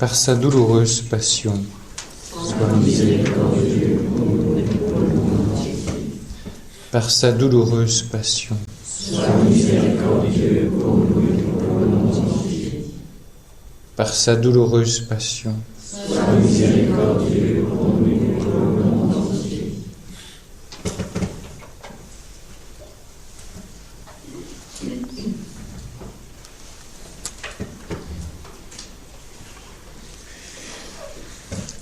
par sa douloureuse passion. Sois miséricordieux pour nous et pour le monde entier. Par sa douloureuse passion. Sois miséricordieux pour nous et pour le monde entier. Par sa douloureuse passion. Sois miséricordieux pour nous et pour le monde entier.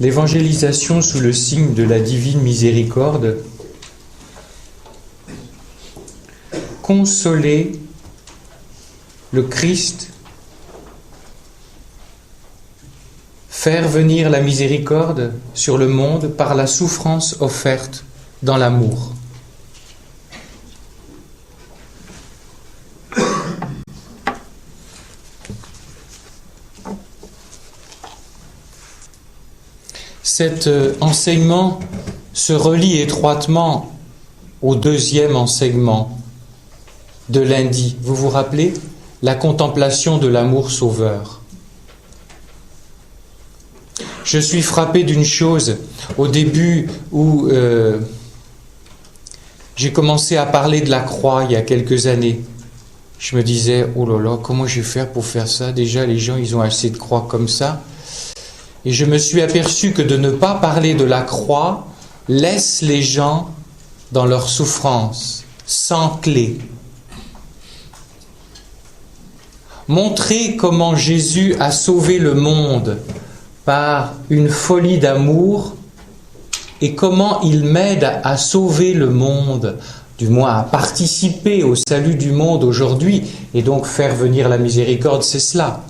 L'évangélisation sous le signe de la divine miséricorde, consoler le Christ, faire venir la miséricorde sur le monde par la souffrance offerte dans l'amour. Cet enseignement se relie étroitement au deuxième enseignement de lundi. Vous vous rappelez? La contemplation de l'amour sauveur. Je suis frappé d'une chose. Au début où j'ai commencé à parler de la croix il y a quelques années, je me disais, oh là là, comment je vais faire pour faire ça? Déjà, les gens, ils ont assez de croix comme ça. Et je me suis aperçu que de ne pas parler de la croix laisse les gens dans leur souffrance, sans clé. Montrer comment Jésus a sauvé le monde par une folie d'amour et comment il m'aide à sauver le monde, du moins à participer au salut du monde aujourd'hui, et donc faire venir la miséricorde, c'est cela.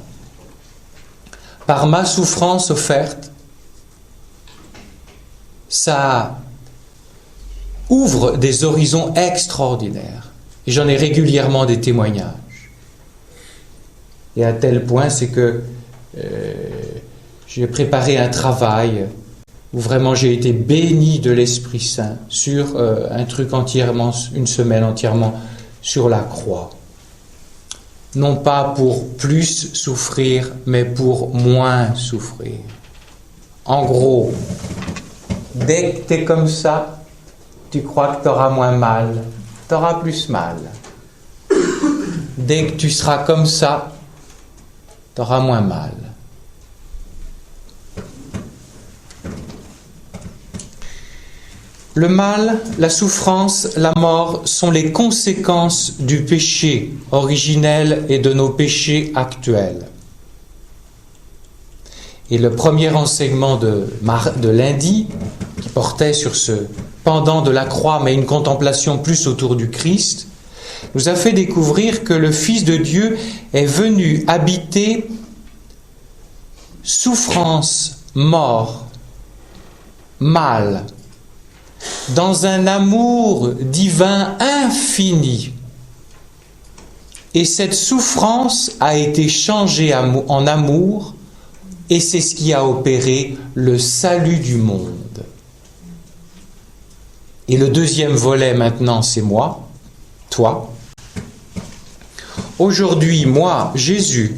Par ma souffrance offerte, ça ouvre des horizons extraordinaires. Et j'en ai régulièrement des témoignages. Et à tel point, c'est que j'ai préparé un travail où vraiment j'ai été béni de l'Esprit Saint sur un truc entièrement, une semaine entièrement sur la croix. Non pas pour plus souffrir, mais pour moins souffrir. En gros, dès que tu es comme ça, tu crois que tu auras moins mal, tu auras plus mal. Dès que tu seras comme ça, tu auras moins mal. Le mal, la souffrance, la mort sont les conséquences du péché originel et de nos péchés actuels. Et le premier enseignement de lundi, qui portait sur ce pendant de la croix, mais une contemplation plus autour du Christ, nous a fait découvrir que le Fils de Dieu est venu habiter souffrance, mort, mal, dans un amour divin infini. Et cette souffrance a été changée en amour, et c'est ce qui a opéré le salut du monde. Et le deuxième volet maintenant, c'est moi, toi. Aujourd'hui, moi, Jésus,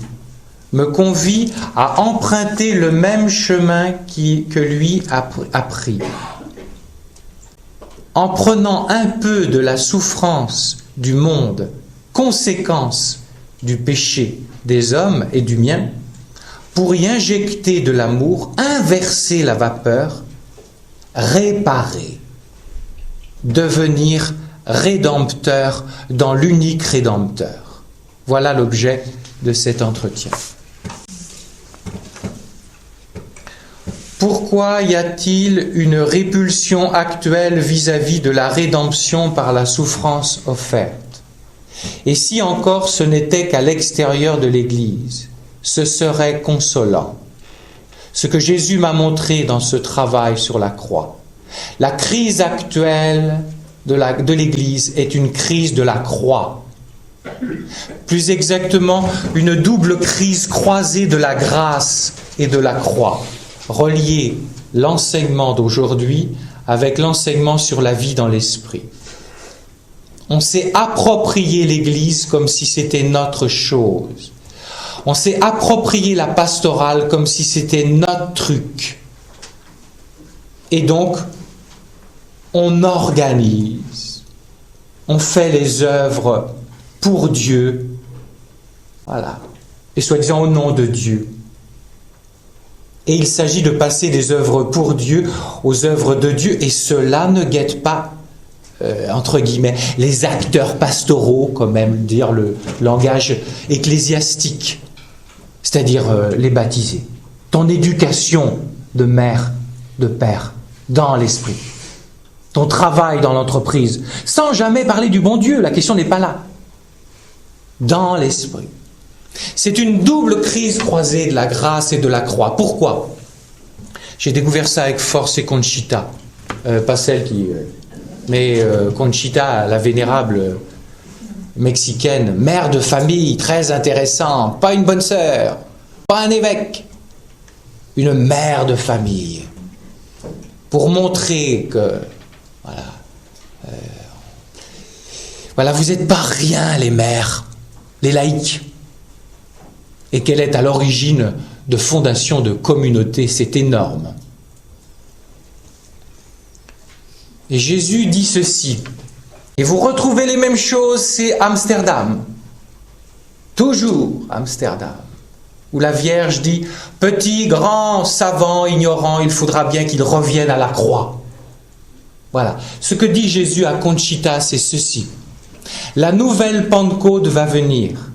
me convie à emprunter le même chemin que lui a pris. En prenant un peu de la souffrance du monde, conséquence du péché des hommes et du mien, pour y injecter de l'amour, inverser la vapeur, réparer, devenir rédempteur dans l'unique Rédempteur. Voilà l'objet de cet entretien. Pourquoi y a-t-il une répulsion actuelle vis-à-vis de la rédemption par la souffrance offerte? Et si encore ce n'était qu'à l'extérieur de l'Église, ce serait consolant. Ce que Jésus m'a montré dans ce travail sur la croix. La crise actuelle de l'Église est une crise de la croix. Plus exactement, une double crise croisée de la grâce et de la croix. Relier l'enseignement d'aujourd'hui avec l'enseignement sur la vie dans l'esprit. On s'est approprié l'Église comme si c'était notre chose. On s'est approprié la pastorale comme si c'était notre truc. Et donc, on organise, on fait les œuvres pour Dieu, voilà, et soi-disant au nom de Dieu. Et il s'agit de passer des œuvres pour Dieu aux œuvres de Dieu, et cela ne guette pas, entre guillemets, les acteurs pastoraux, comme aime dire le langage ecclésiastique, c'est-à-dire les baptisés. Ton éducation de mère, de père, dans l'esprit. Ton travail dans l'entreprise, sans jamais parler du bon Dieu, la question n'est pas là. Dans l'esprit. C'est une double crise croisée de la grâce et de la croix. Pourquoi ? J'ai découvert ça avec force et Conchita. Pas celle qui... mais Conchita, la vénérable mexicaine, mère de famille, très intéressante, pas une bonne sœur, pas un évêque, une mère de famille. Pour montrer que... Voilà, vous n'êtes pas rien, les mères, les laïcs. Et qu'elle est à l'origine de fondations de communautés, c'est énorme. Et Jésus dit ceci, et vous retrouvez les mêmes choses, c'est Amsterdam. Toujours Amsterdam. Où la Vierge dit, petit, grand, savant, ignorant, il faudra bien qu'il revienne à la croix. Voilà. Ce que dit Jésus à Conchita, c'est ceci. La nouvelle Pentecôte va venir.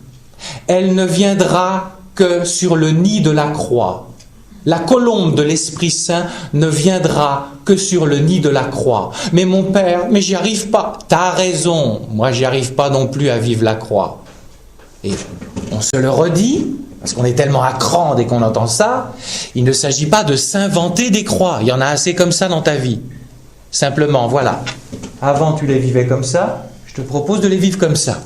Elle ne viendra que sur le nid de la croix. La colombe de l'Esprit Saint ne viendra que sur le nid de la croix. Mais mon père, mais j'y arrive pas. T'as raison, moi j'y arrive pas non plus à vivre la croix. Et on se le redit, parce qu'on est tellement à cran dès qu'on entend ça, il ne s'agit pas de s'inventer des croix. Il y en a assez comme ça dans ta vie. Simplement, voilà. Avant tu les vivais comme ça, je te propose de les vivre comme ça.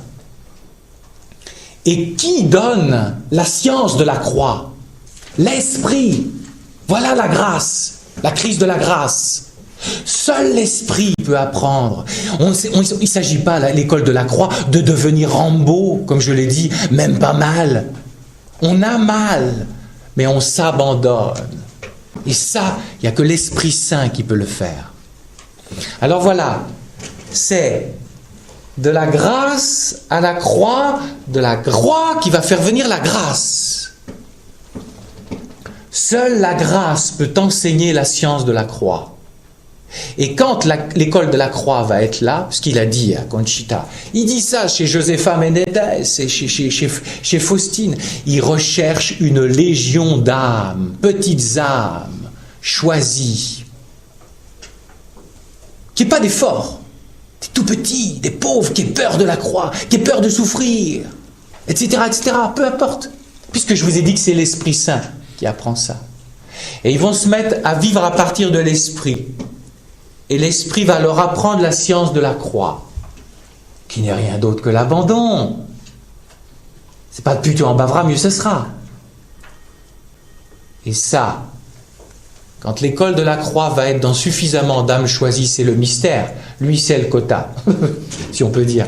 Et qui donne la science de la croix ? L'Esprit. Voilà la grâce, la crise de la grâce. Seul l'Esprit peut apprendre. Il ne s'agit pas, à l'école de la croix, de devenir Rambo, comme je l'ai dit, même pas mal. On a mal, mais on s'abandonne. Et ça, il n'y a que l'Esprit Saint qui peut le faire. Alors voilà, c'est de la grâce à la croix, de la croix qui va faire venir la grâce. Seule la grâce peut enseigner la science de la croix. Et quand l'école de la croix va être là, ce qu'il a dit à Conchita, il dit ça chez Josefa Menendez et chez Faustine, il recherche une légion d'âmes, petites âmes, choisies, qui n'est pas des forts, des tout petits, des pauvres, qui aient peur de la croix, qui aient peur de souffrir, etc., etc., peu importe, puisque je vous ai dit que c'est l'Esprit Saint qui apprend ça. Et ils vont se mettre à vivre à partir de l'Esprit. Et l'Esprit va leur apprendre la science de la croix, qui n'est rien d'autre que l'abandon. C'est pas plus tu en baveras, mieux ce sera. Et ça, quand l'école de la croix va être dans suffisamment d'âmes choisies, c'est le mystère, lui c'est le quota, si on peut dire,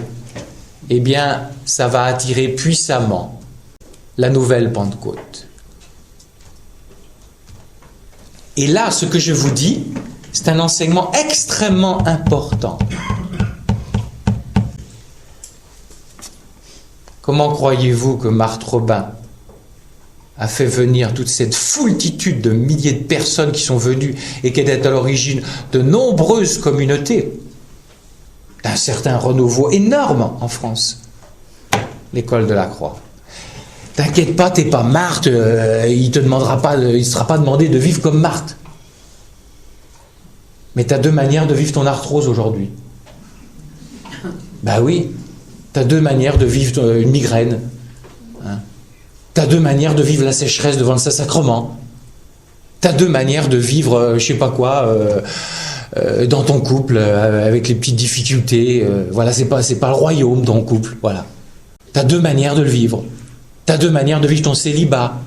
eh bien, ça va attirer puissamment la nouvelle Pentecôte. Et là, ce que je vous dis, c'est un enseignement extrêmement important. Comment croyez-vous que Marthe Robin a fait venir toute cette foultitude de milliers de personnes qui sont venues et qui étaient à l'origine de nombreuses communautés, d'un certain renouveau énorme en France, l'école de la croix. T'inquiète pas, t'es pas Marthe, il ne sera pas demandé de vivre comme Marthe. Mais tu as deux manières de vivre ton arthrose aujourd'hui. Ben oui, tu as deux manières de vivre une migraine. Hein. Tu as deux manières de vivre la sécheresse devant le Saint-Sacrement. Tu as deux manières de vivre, je sais pas quoi, dans ton couple, avec les petites difficultés. Voilà, c'est pas le royaume, ton couple. Voilà. Tu as deux manières de le vivre. Tu as deux manières de vivre ton célibat.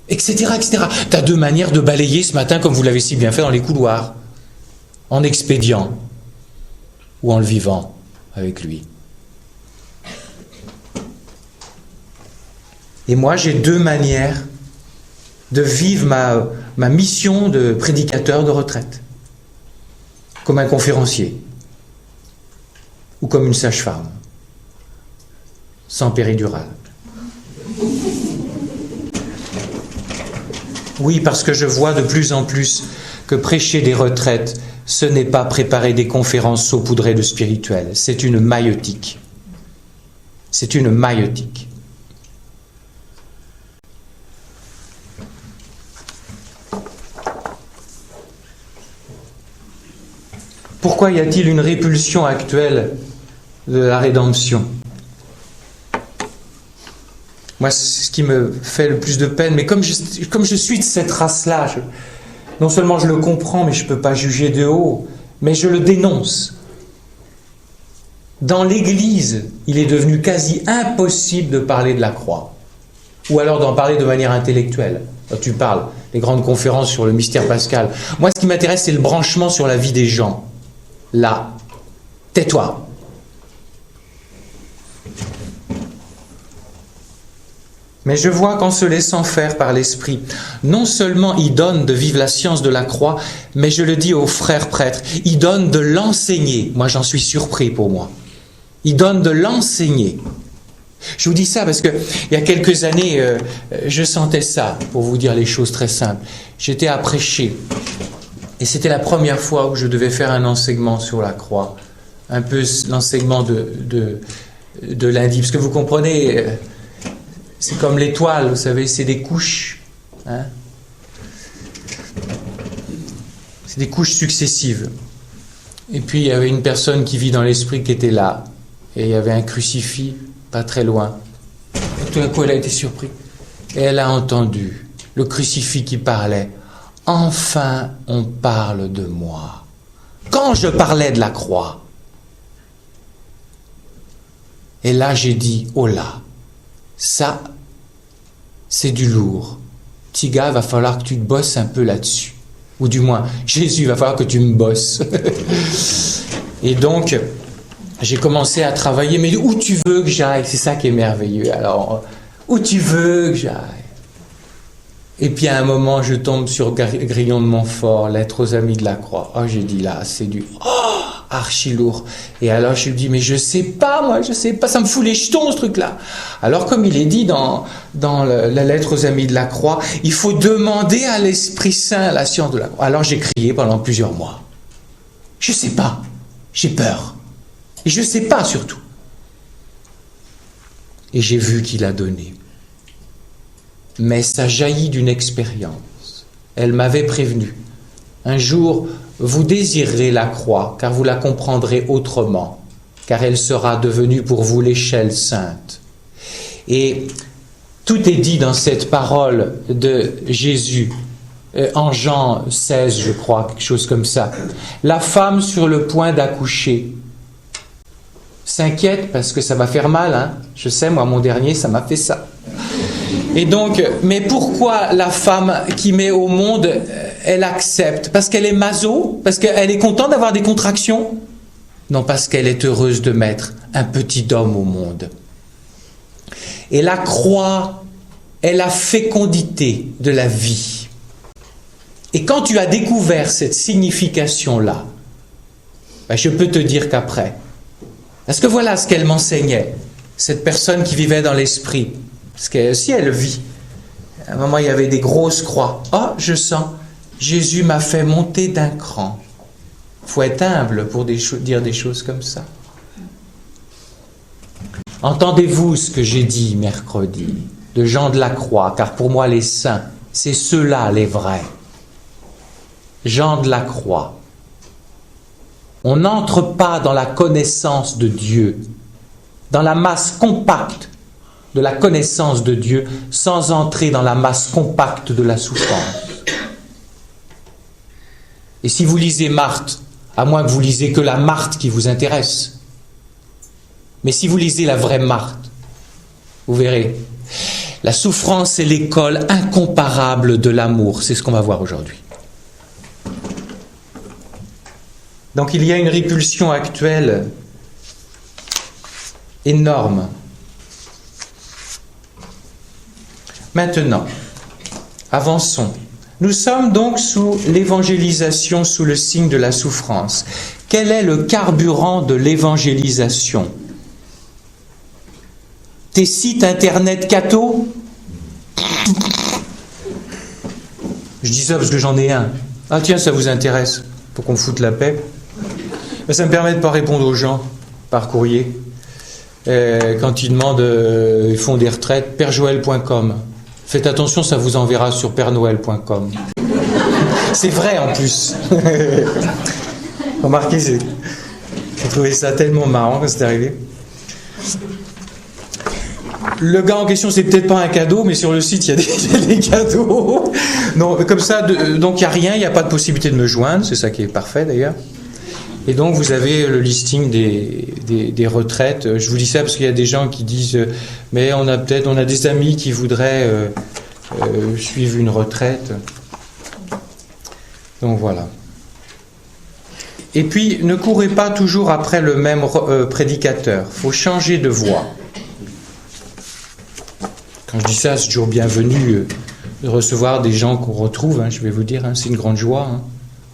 Etc., etc. Tu as deux manières de balayer ce matin, comme vous l'avez si bien fait dans les couloirs. En expédiant ou en le vivant avec lui. Et moi, j'ai deux manières de vivre ma mission de prédicateur de retraite. Comme un conférencier. Ou comme une sage-femme. Sans péridurale. Oui, parce que je vois de plus en plus que prêcher des retraites, ce n'est pas préparer des conférences saupoudrées de spirituel. C'est une maïeutique. C'est une maïeutique. Pourquoi y a-t-il une répulsion actuelle de la rédemption ? Moi, c'est ce qui me fait le plus de peine. Mais comme je suis de cette race-là, non seulement je le comprends, mais je ne peux pas juger de haut, mais je le dénonce. Dans l'Église, il est devenu quasi impossible de parler de la croix. Ou alors d'en parler de manière intellectuelle. Quand tu parles, les grandes conférences sur le mystère pascal. Moi, ce qui m'intéresse, c'est le branchement sur la vie des gens. Là, tais-toi. Mais je vois qu'en se laissant faire par l'Esprit, non seulement il donne de vivre la science de la croix, mais je le dis aux frères prêtres, il donne de l'enseigner. Moi, j'en suis surpris pour moi. Il donne de l'enseigner. Je vous dis ça parce que il y a quelques années, je sentais ça, pour vous dire les choses très simples. J'étais à prêcher. Et c'était la première fois où je devais faire un enseignement sur la croix. Un peu l'enseignement de lundi. Parce que vous comprenez... c'est comme l'étoile, vous savez, c'est des couches. Hein? C'est des couches successives. Et puis, il y avait une personne qui vit dans l'esprit qui était là. Et il y avait un crucifix pas très loin. Et tout d'un coup, elle a été surprise. Et elle a entendu le crucifix qui parlait. « Enfin, on parle de moi. » Quand je parlais de la croix. Et là, j'ai dit « Oh là !» Ça, c'est du lourd. Petit gars, il va falloir que tu te bosses un peu là-dessus. Ou du moins, Jésus, il va falloir que tu me bosses. Et donc, j'ai commencé à travailler. Mais où tu veux que j'aille? C'est ça qui est merveilleux. Alors, où tu veux que j'aille? Et puis à un moment, je tombe sur Grillon de Montfort, Lettres aux amis de la croix. Oh, j'ai dit là, c'est du... Oh, archi lourd. Et alors je lui dis, mais je sais pas, moi, je sais pas, ça me fout les jetons ce truc-là. Alors comme il est dit dans la lettre aux amis de la croix, il faut demander à l'Esprit Saint la science de la croix. Alors j'ai crié pendant plusieurs mois. Je sais pas, j'ai peur. Et je sais pas surtout. Et j'ai vu qu'il a donné. Mais ça jaillit d'une expérience. Elle m'avait prévenu. Un jour, vous désirerez la croix, car vous la comprendrez autrement, car elle sera devenue pour vous l'échelle sainte. Et tout est dit dans cette parole de Jésus, en Jean 16, je crois, quelque chose comme ça. La femme sur le point d'accoucher s'inquiète parce que ça va faire mal, hein. Je sais, moi, mon dernier, ça m'a fait ça. Et donc, mais pourquoi la femme qui met au monde, elle accepte? Parce qu'elle est maso? Parce qu'elle est contente d'avoir des contractions? Non, parce qu'elle est heureuse de mettre un petit homme au monde. Et la croix est la fécondité de la vie. Et quand tu as découvert cette signification-là, je peux te dire qu'après, parce que voilà ce qu'elle m'enseignait, cette personne qui vivait dans l'esprit. Parce qu'elle aussi, elle vit. À un moment, il y avait des grosses croix. Oh, je sens, Jésus m'a fait monter d'un cran. Il faut être humble pour dire des choses comme ça. Entendez-vous ce que j'ai dit mercredi de Jean de la Croix, car pour moi, les saints, c'est ceux-là les vrais. Jean de la Croix. On n'entre pas dans la connaissance de Dieu, dans la masse compacte de la connaissance de Dieu, sans entrer dans la masse compacte de la souffrance. Et si vous lisez Marthe, à moins que vous lisez que la Marthe qui vous intéresse, mais si vous lisez la vraie Marthe, vous verrez, la souffrance est l'école incomparable de l'amour. C'est ce qu'on va voir aujourd'hui. Donc il y a une répulsion actuelle énorme. Maintenant, avançons. Nous sommes donc sous l'évangélisation, sous le signe de la souffrance. Quel est le carburant de l'évangélisation? Tes sites internet catho? Je dis ça parce que j'en ai un. Ah tiens, ça vous intéresse? Pour qu'on foute la paix. Mais ça me permet de ne pas répondre aux gens par courrier. Quand ils demandent, ils font des retraites, perjoël.com. Faites attention, ça vous enverra sur pernoël.com. C'est vrai en plus. Remarquez, j'ai trouvé ça tellement marrant quand c'est arrivé. Le gars en question, c'est peut-être pas un cadeau, mais sur le site, il y a des cadeaux. Non, comme ça, donc il n'y a rien, il n'y a pas de possibilité de me joindre, c'est ça qui est parfait d'ailleurs. Et donc vous avez le listing des retraites. Je vous dis ça parce qu'il y a des gens qui disent mais on a des amis qui voudraient suivre une retraite. Donc voilà. Et puis ne courez pas toujours après le même prédicateur. Il faut changer de voie. Quand je dis ça, c'est toujours bienvenu de recevoir des gens qu'on retrouve. Je vais vous dire, c'est une grande joie.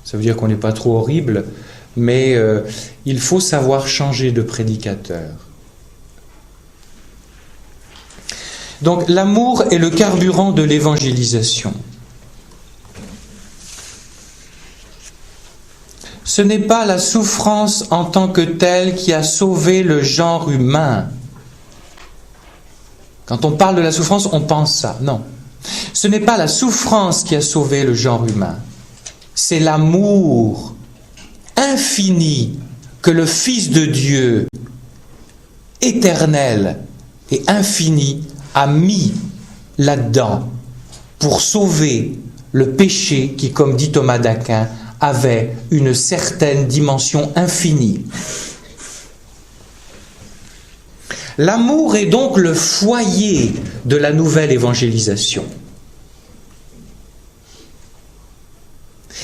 Ça veut dire qu'on n'est pas trop horrible. Mais il faut savoir changer de prédicateur. Donc l'amour est le carburant de l'évangélisation. Ce n'est pas la souffrance en tant que telle qui a sauvé le genre humain. Quand on parle de la souffrance, on pense ça. Non. Ce n'est pas la souffrance qui a sauvé le genre humain. C'est l'amour infini que le Fils de Dieu, éternel et infini, a mis là-dedans pour sauver le péché qui, comme dit Thomas d'Aquin, avait une certaine dimension infinie. L'amour est donc le foyer de la nouvelle évangélisation.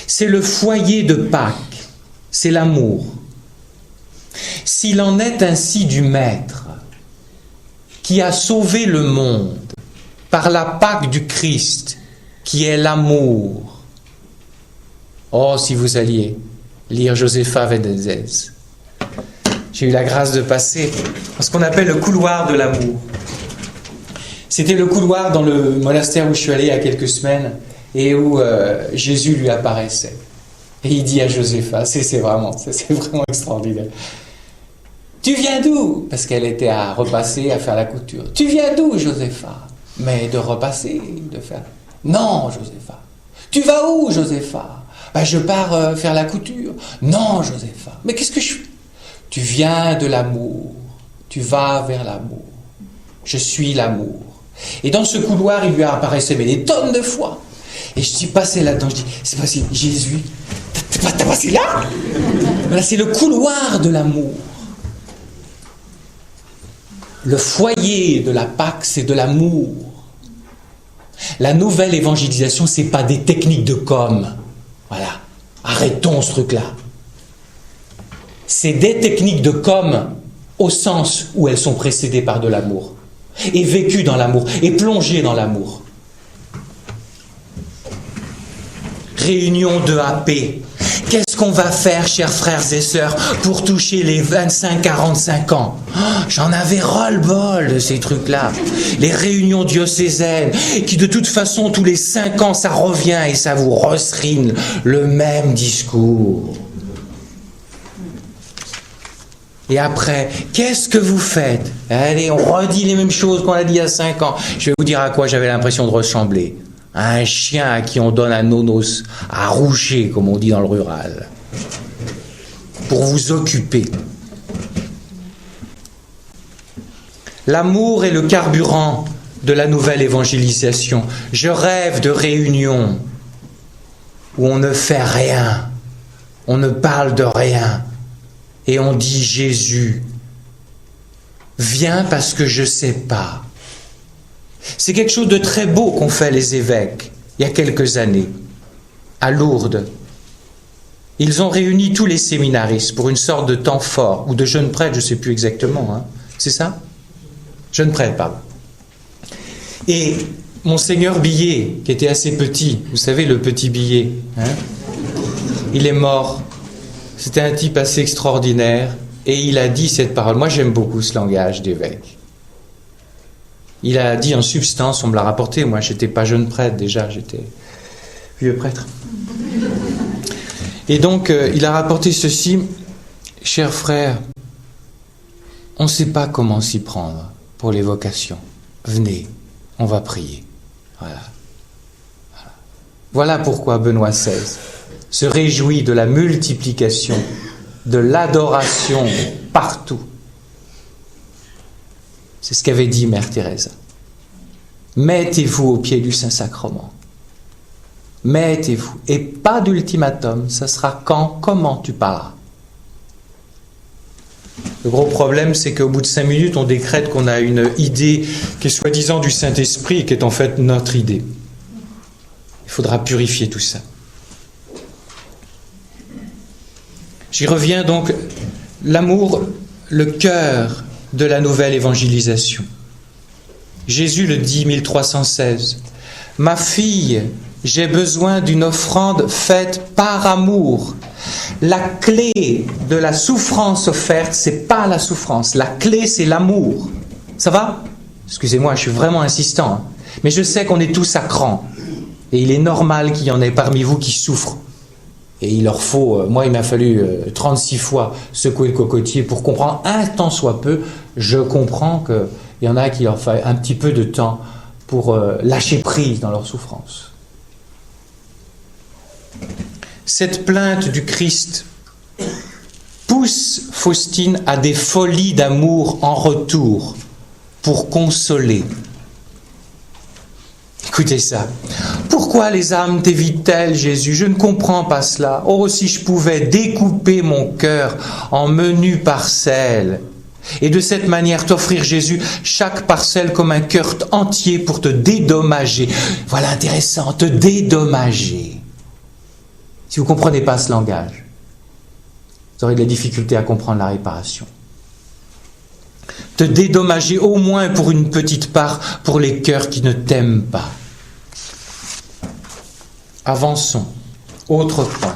C'est le foyer de Pâques. C'est l'amour. S'il en est ainsi du Maître, qui a sauvé le monde par la Pâque du Christ, qui est l'amour. Oh, si vous alliez lire Josepha Vedezès. J'ai eu la grâce de passer dans ce qu'on appelle le couloir de l'amour. C'était le couloir dans le monastère où je suis allé il y a quelques semaines et où Jésus lui apparaissait. Et il dit à Josepha, c'est vraiment extraordinaire. Tu viens d'où? Parce qu'elle était à repasser, à faire la couture. Tu viens d'où, Josepha? Mais de repasser, de faire... Non, Josepha. Tu vas où, Josepha? Ben, je pars faire la couture. Non, Josepha. Mais qu'est-ce que je fais? Tu viens de l'amour. Tu vas vers l'amour. Je suis l'amour. Et dans ce couloir, il lui apparaissait mais des tonnes de fois. Et je suis passé là-dedans, je dis, c'est passé, Jésus, t'as passé là? Voilà, c'est le couloir de l'amour. Le foyer de la Pâque, c'est de l'amour. La nouvelle évangélisation, c'est pas des techniques de com. Voilà, arrêtons ce truc-là. C'est des techniques de com au sens où elles sont précédées par de l'amour. Et vécues dans l'amour, et plongées dans l'amour. Réunion de AP. Qu'est-ce qu'on va faire, chers frères et sœurs, pour toucher les 25-45 ans? J'en avais ras-le-bol de ces trucs-là. Les réunions diocésaines, qui de toute façon, tous les 5 ans, ça revient et ça vous resserine le même discours. Et après, qu'est-ce que vous faites? Allez, on redit les mêmes choses qu'on a dit il y a 5 ans. Je vais vous dire à quoi j'avais l'impression de ressembler. Un chien à qui on donne un nonos à rouger, comme on dit dans le rural, pour vous occuper. L'amour est le carburant de la nouvelle évangélisation. Je rêve de réunions où on ne fait rien, on ne parle de rien, et on dit Jésus, viens parce que je ne sais pas. C'est quelque chose de très beau qu'ont fait les évêques il y a quelques années, à Lourdes. Ils ont réuni tous les séminaristes pour une sorte de temps fort, ou de jeunes prêtres, je ne sais plus exactement, c'est ça? Jeunes prêtres, pardon. Et Monseigneur Billet, qui était assez petit, vous savez, le petit Billet, hein, il est mort. C'était un type assez extraordinaire et il a dit cette parole. Moi, j'aime beaucoup ce langage d'évêque. Il a dit en substance, on me l'a rapporté, moi, j'étais pas jeune prêtre déjà, j'étais vieux prêtre. Et donc, il a rapporté ceci. Chers frères, on ne sait pas comment s'y prendre pour les vocations. Venez, on va prier. Voilà pourquoi Benoît XVI se réjouit de la multiplication, de l'adoration partout. C'est ce qu'avait dit Mère Thérèse. Mettez-vous au pied du Saint-Sacrement. Mettez-vous. Et pas d'ultimatum. Ça sera quand, comment tu parles. Le gros problème, c'est qu'au bout de 5 minutes, on décrète qu'on a une idée qui est soi-disant du Saint-Esprit et qui est en fait notre idée. Il faudra purifier tout ça. J'y reviens donc. L'amour, le cœur de la nouvelle évangélisation. Jésus le dit 1316. Ma fille, j'ai besoin d'une offrande faite par amour. La clé de la souffrance offerte, c'est pas la souffrance. La clé, c'est l'amour. Ça va ? Excusez-moi, je suis vraiment insistant. Hein. Mais je sais qu'on est tous à cran. Et il est normal qu'il y en ait parmi vous qui souffrent. Et il leur faut, moi il m'a fallu 36 fois secouer le cocotier pour comprendre un tant soit peu. Je comprends qu'il y en a qui leur faut un petit peu de temps pour lâcher prise dans leur souffrance. Cette plainte du Christ pousse Faustine à des folies d'amour en retour pour consoler. Écoutez ça. Pourquoi les âmes t'évitent-elles, Jésus ? Je ne comprends pas cela. Oh, si je pouvais découper mon cœur en menues parcelles et de cette manière t'offrir, Jésus, chaque parcelle comme un cœur entier pour te dédommager. Voilà intéressant, te dédommager. Si vous ne comprenez pas ce langage, vous aurez de la difficulté à comprendre la réparation. Te dédommager au moins pour une petite part pour les cœurs qui ne t'aiment pas. Avançons. Autre point.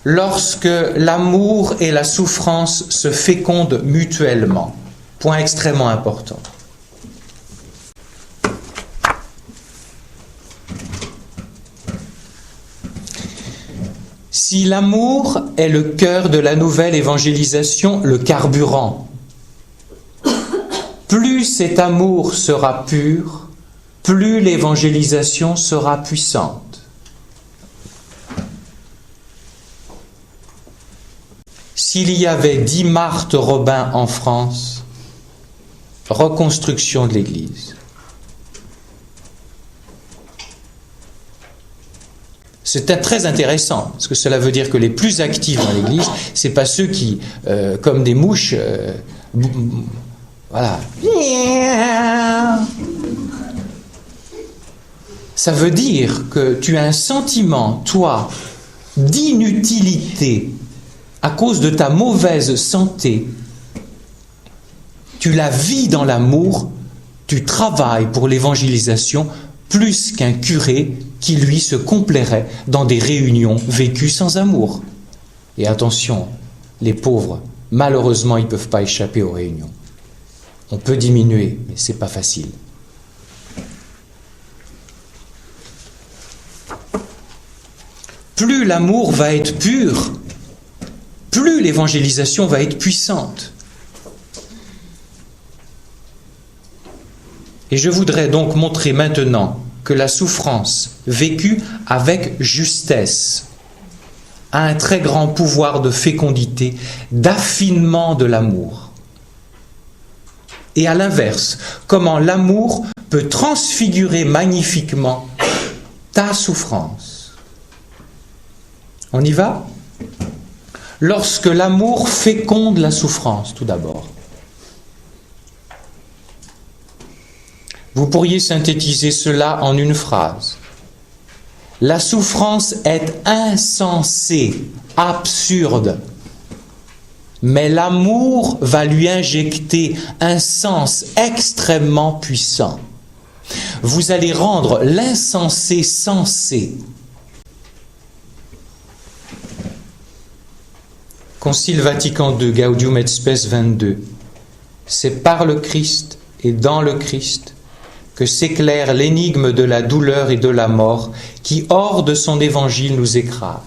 Lorsque l'amour et la souffrance se fécondent mutuellement. Point extrêmement important. Si l'amour est le cœur de la nouvelle évangélisation, le carburant, plus cet amour sera pur, plus l'évangélisation sera puissante. S'il y avait 10 Marthe Robin en France, reconstruction de l'Église. C'est très intéressant, parce que cela veut dire que les plus actifs dans l'Église, c'est pas ceux qui, comme des mouches, voilà. Ça veut dire que tu as un sentiment, toi, d'inutilité à cause de ta mauvaise santé. Tu la vis dans l'amour, tu travailles pour l'évangélisation plus qu'un curé qui, lui, se complairait dans des réunions vécues sans amour. Et attention, les pauvres, malheureusement, ils ne peuvent pas échapper aux réunions. On peut diminuer, mais ce n'est pas facile. Plus l'amour va être pur, plus l'évangélisation va être puissante. Et je voudrais donc montrer maintenant que la souffrance vécue avec justesse a un très grand pouvoir de fécondité, d'affinement de l'amour. Et à l'inverse, comment l'amour peut transfigurer magnifiquement ta souffrance. On y va ? Lorsque l'amour féconde la souffrance, tout d'abord. Vous pourriez synthétiser cela en une phrase. La souffrance est insensée, absurde, mais l'amour va lui injecter un sens extrêmement puissant. Vous allez rendre l'insensé sensé. Concile Vatican II, Gaudium et Spes 22. C'est par le Christ et dans le Christ que s'éclaire l'énigme de la douleur et de la mort qui, hors de son évangile, nous écrase.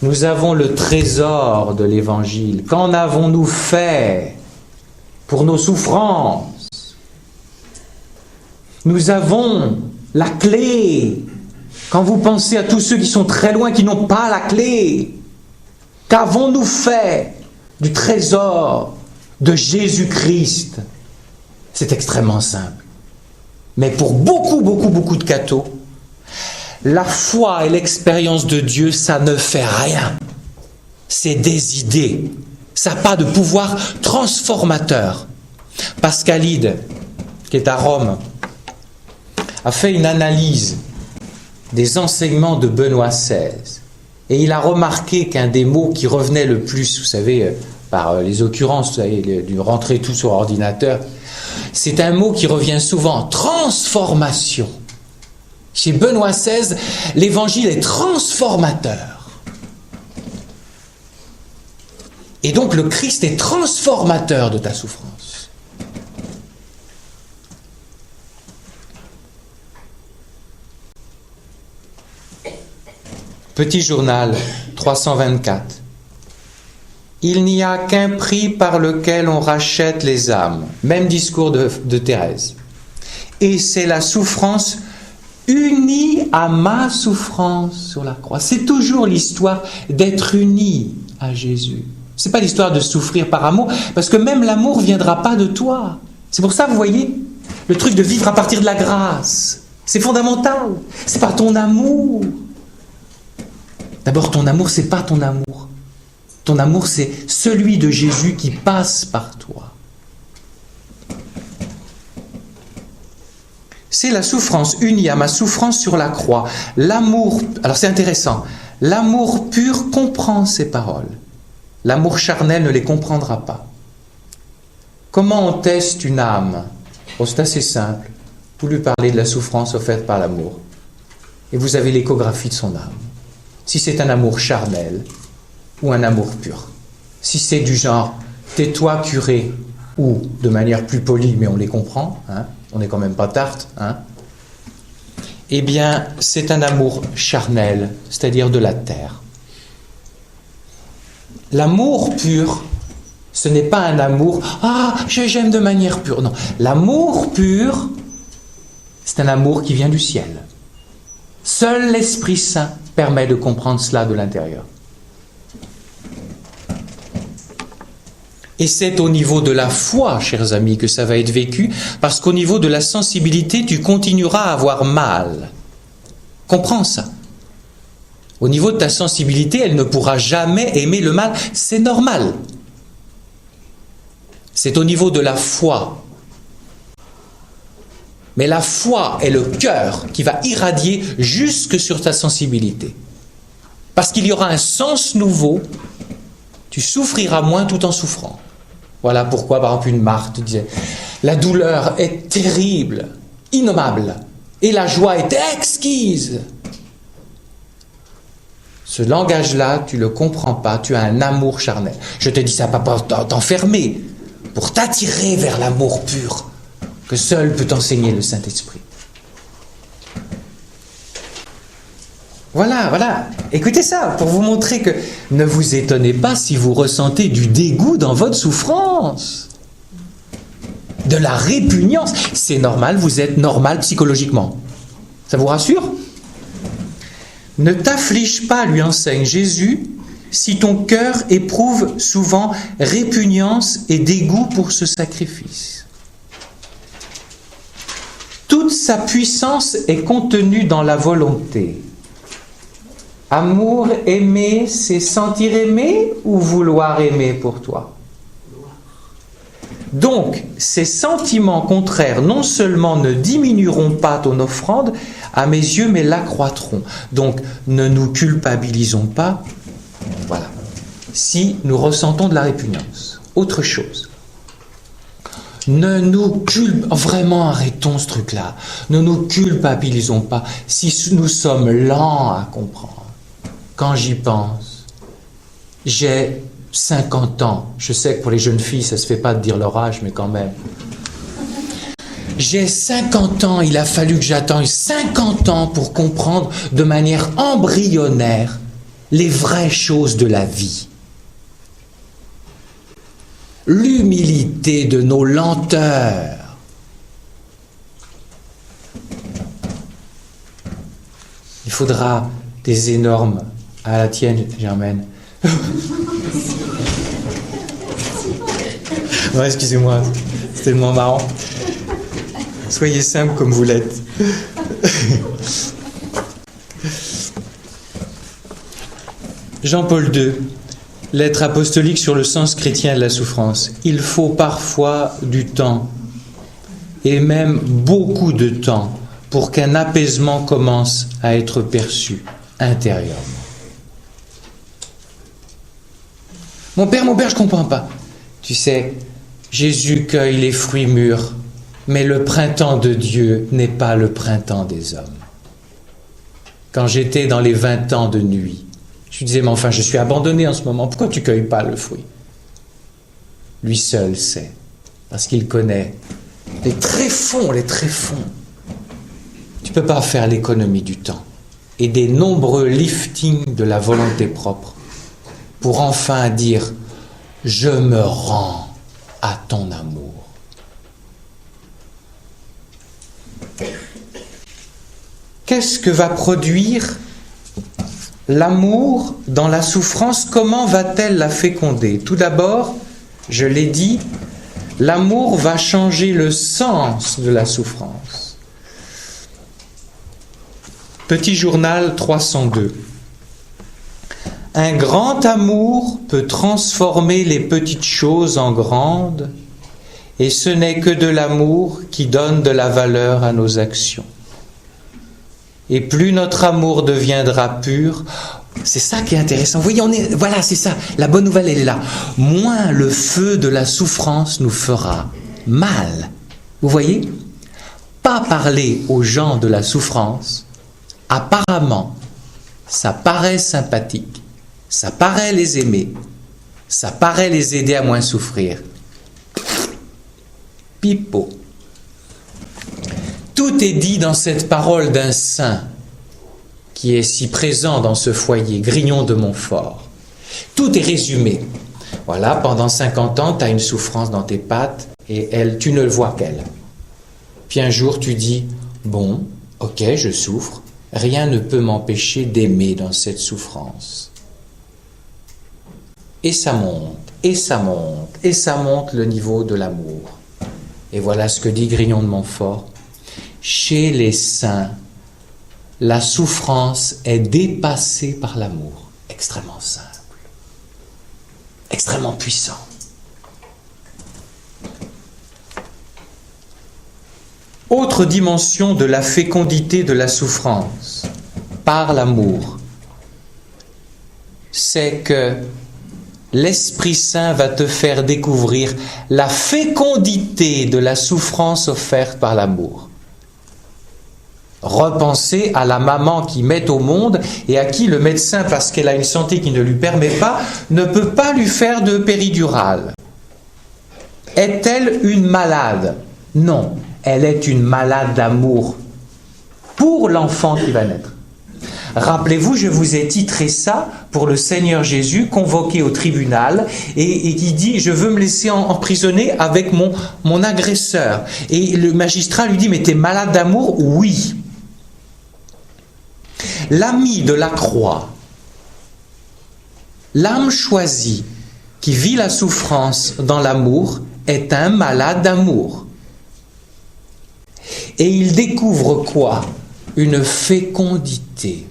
Nous avons le trésor de l'évangile. Qu'en avons-nous fait pour nos souffrances? Nous avons la clé. Quand vous pensez à tous ceux qui sont très loin, qui n'ont pas la clé, qu'avons-nous fait du trésor de Jésus-Christ? C'est extrêmement simple. Mais pour beaucoup de cathos, la foi et l'expérience de Dieu, ça ne fait rien. C'est des idées. Ça n'a pas de pouvoir transformateur. Pascalide, qui est à Rome, a fait une analyse des enseignements de Benoît XVI. Et il a remarqué qu'un des mots qui revenait le plus, vous savez, par les occurrences, vous savez, du rentrer tout sur ordinateur, c'est un mot qui revient souvent, transformation. Chez Benoît XVI, l'évangile est transformateur. Et donc le Christ est transformateur de ta souffrance. Petit journal 324. Il n'y a qu'un prix par lequel on rachète les âmes. Même discours de Thérèse. Et c'est la souffrance unie à ma souffrance sur la croix. C'est toujours l'histoire d'être uni à Jésus. C'est pas l'histoire de souffrir par amour, parce que même l'amour ne viendra pas de toi. C'est pour ça, vous voyez, le truc de vivre à partir de la grâce, c'est fondamental. C'est pas ton amour. D'abord, ton amour, c'est pas ton amour. Ton amour, c'est celui de Jésus qui passe par toi. C'est la souffrance unie à ma souffrance sur la croix. L'amour, alors c'est intéressant, l'amour pur comprend ces paroles. L'amour charnel ne les comprendra pas. Comment on teste une âme? Oh, c'est assez simple. Vous lui parlez de la souffrance offerte par l'amour. Et vous avez l'échographie de son âme. Si c'est un amour charnel ou un amour pur. Si c'est du genre « tais-toi curé » ou de manière plus polie, mais on les comprend, hein, on n'est quand même pas tarte, hein, eh bien c'est un amour charnel, c'est-à-dire de la terre. L'amour pur, ce n'est pas un amour « ah, j'aime de manière pure ». Non, l'amour pur, c'est un amour qui vient du ciel. Seul l'Esprit Saint permet de comprendre cela de l'intérieur. Et c'est au niveau de la foi, chers amis, que ça va être vécu, parce qu'au niveau de la sensibilité, tu continueras à avoir mal. Comprends ça. Au niveau de ta sensibilité, elle ne pourra jamais aimer le mal. C'est normal. C'est au niveau de la foi. Mais la foi est le cœur qui va irradier jusque sur ta sensibilité. Parce qu'il y aura un sens nouveau, tu souffriras moins tout en souffrant. Voilà pourquoi, par exemple, une Marthe disait « La douleur est terrible, innommable, et la joie est exquise. » Ce langage-là, tu ne le comprends pas, tu as un amour charnel. Je te dis ça pas pour t'enfermer, pour t'attirer vers l'amour pur, que seul peut enseigner le Saint-Esprit. Voilà, écoutez ça, pour vous montrer que ne vous étonnez pas si vous ressentez du dégoût dans votre souffrance, de la répugnance. C'est normal, vous êtes normal psychologiquement. Ça vous rassure? Ne t'afflige pas, lui enseigne Jésus, si ton cœur éprouve souvent répugnance et dégoût pour ce sacrifice. Toute sa puissance est contenue dans la volonté. Amour, aimer, c'est sentir aimer ou vouloir aimer pour toi? Donc, ces sentiments contraires non seulement ne diminueront pas ton offrande à mes yeux, mais l'accroîtront. Donc, ne nous culpabilisons pas, voilà, si nous ressentons de la répugnance. Autre chose. Ne nous vraiment arrêtons ce truc-là. Ne nous culpabilisons pas si nous sommes lents à comprendre. Quand j'y pense, j'ai 50 ans. Je sais que pour les jeunes filles, ça ne se fait pas de dire leur âge, mais quand même. J'ai 50 ans, il a fallu que j'attende 50 ans pour comprendre de manière embryonnaire les vraies choses de la vie. L'humilité de nos lenteurs. Il faudra des énormes... À la tienne, Germaine. Non, excusez-moi, c'est tellement marrant. Soyez simple comme vous l'êtes. Jean-Paul II, lettre apostolique sur le sens chrétien de la souffrance. Il faut parfois du temps, et même beaucoup de temps, pour qu'un apaisement commence à être perçu intérieurement. Mon père, je comprends pas. Tu sais, Jésus cueille les fruits mûrs, mais le printemps de Dieu n'est pas le printemps des hommes. Quand j'étais dans les 20 ans de nuit, je lui disais, mais enfin, je suis abandonné en ce moment, pourquoi tu cueilles pas le fruit? Lui seul sait, parce qu'il connaît les tréfonds. Tu peux pas faire l'économie du temps et des nombreux liftings de la volonté propre pour enfin dire « Je me rends à ton amour ». Qu'est-ce que va produire l'amour dans la souffrance? Comment va-t-elle la féconder? Tout d'abord, je l'ai dit, l'amour va changer le sens de la souffrance. Petit journal 302. Un grand amour peut transformer les petites choses en grandes, et ce n'est que de l'amour qui donne de la valeur à nos actions. Et plus notre amour deviendra pur, c'est ça qui est intéressant. Vous voyez, voilà, c'est ça, la bonne nouvelle, elle est là. Moins le feu de la souffrance nous fera mal. Vous voyez? Pas parler aux gens de la souffrance, apparemment, ça paraît sympathique. Ça paraît les aimer, ça paraît les aider à moins souffrir. Pipeau. Tout est dit dans cette parole d'un saint qui est si présent dans ce foyer, Grignon de Montfort. Tout est résumé. Voilà, pendant 50 ans, tu as une souffrance dans tes pattes et tu ne le vois qu'elle. Puis un jour, tu dis, bon, ok, je souffre, rien ne peut m'empêcher d'aimer dans cette souffrance. Et ça monte, et ça monte, et ça monte le niveau de l'amour. Et voilà ce que dit Grignon de Montfort. Chez les saints, la souffrance est dépassée par l'amour. Extrêmement simple, extrêmement puissant. Autre dimension de la fécondité de la souffrance, par l'amour, c'est que l'Esprit Saint va te faire découvrir la fécondité de la souffrance offerte par l'amour. Repensez à la maman qui met au monde et à qui le médecin, parce qu'elle a une santé qui ne lui permet pas, ne peut pas lui faire de péridurale. Est-elle une malade? Non, elle est une malade d'amour pour l'enfant qui va naître. Rappelez-vous, je vous ai titré ça pour le Seigneur Jésus convoqué au tribunal et qui dit « Je veux me laisser emprisonner avec mon agresseur ». Et le magistrat lui dit « Mais t'es malade d'amour ?» « Oui. » L'ami de la croix, l'âme choisie qui vit la souffrance dans l'amour est un malade d'amour. Et il découvre quoi? Une fécondité.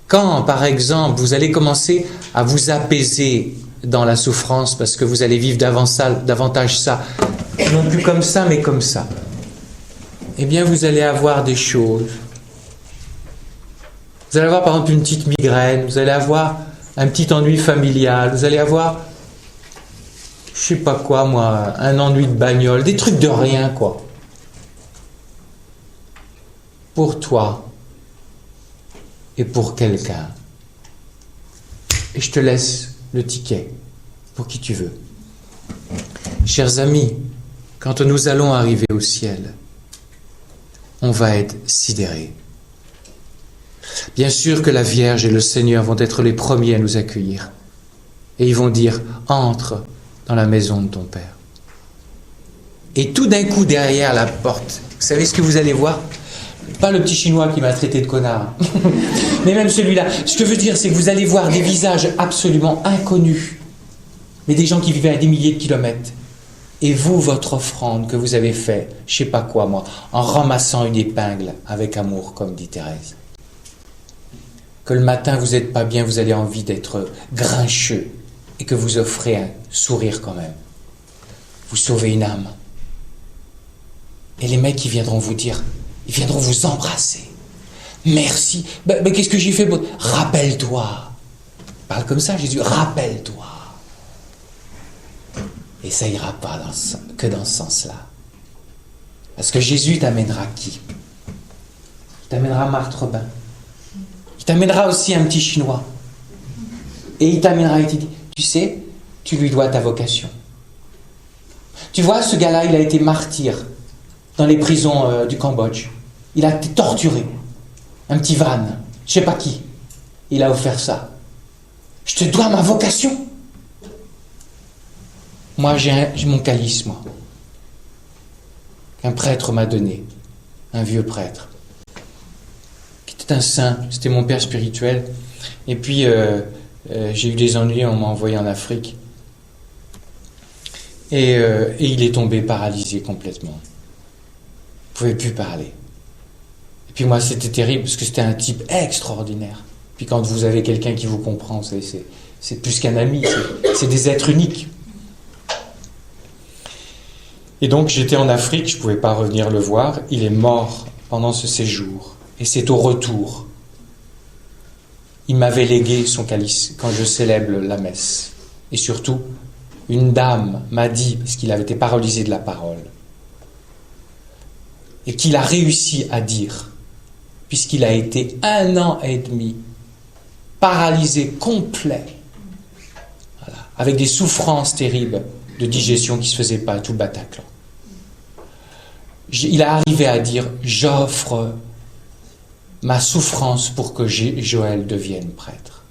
Quand, par exemple, vous allez commencer à vous apaiser dans la souffrance parce que vous allez vivre davantage ça, non plus comme ça, mais comme ça, eh bien, vous allez avoir des choses. Vous allez avoir, par exemple, une petite migraine, vous allez avoir un petit ennui familial, vous allez avoir je sais pas quoi moi, un ennui de bagnole, des trucs de rien quoi. Pour toi et pour quelqu'un. Et je te laisse le ticket pour qui tu veux. Chers amis, quand nous allons arriver au ciel, on va être sidérés. Bien sûr que la Vierge et le Seigneur vont être les premiers à nous accueillir. Et ils vont dire, entre dans la maison de ton Père. Et tout d'un coup, derrière la porte, vous savez ce que vous allez voir ? Pas le petit Chinois qui m'a traité de connard, mais même celui-là. Ce que je veux dire, c'est que vous allez voir des visages absolument inconnus, mais des gens qui vivaient à des milliers de kilomètres. Et vous, votre offrande que vous avez fait, je sais pas quoi moi, en ramassant une épingle avec amour, comme dit Thérèse. Que le matin vous n'êtes pas bien, vous avez envie d'être grincheux, et que vous offrez un sourire quand même. Vous sauvez une âme. Et les mecs, ils viendront vous dire, ils viendront vous embrasser. Merci. Ben, qu'est-ce que j'ai fait pour... Rappelle-toi. Parle comme ça, Jésus. Rappelle-toi. Et ça ira pas que dans ce sens-là. Parce que Jésus t'amènera qui ? Il t'amènera Marthe Robin. Il t'amènera aussi un petit Chinois. Et il t'amènera et te dit, tu sais, tu lui dois ta vocation. Tu vois, ce gars-là, il a été martyr dans les prisons du Cambodge. Il a été torturé. Un petit van, je sais pas qui. Il a offert ça. Je te dois ma vocation. Moi, j'ai mon calice, moi. Qu'un prêtre m'a donné. Un vieux prêtre. Qui était un saint. C'était mon père spirituel. Et puis, j'ai eu des ennuis, on m'a envoyé en Afrique. Et il est tombé paralysé complètement. Il ne pouvait plus parler. Et puis moi, c'était terrible, parce que c'était un type extraordinaire. Puis quand vous avez quelqu'un qui vous comprend, c'est plus qu'un ami, c'est des êtres uniques. Et donc j'étais en Afrique, je ne pouvais pas revenir le voir. Il est mort pendant ce séjour. Et c'est au retour. Il m'avait légué son calice quand je célèbre la messe. Et surtout, une dame m'a dit, parce qu'il avait été paralysé de la parole, et qu'il a réussi à dire, puisqu'il a été 1 an et demi paralysé complet, voilà, avec des souffrances terribles de digestion qui ne se faisaient pas à tout Bataclan. Il a arrivé à dire, j'offre ma souffrance pour que Joël devienne prêtre.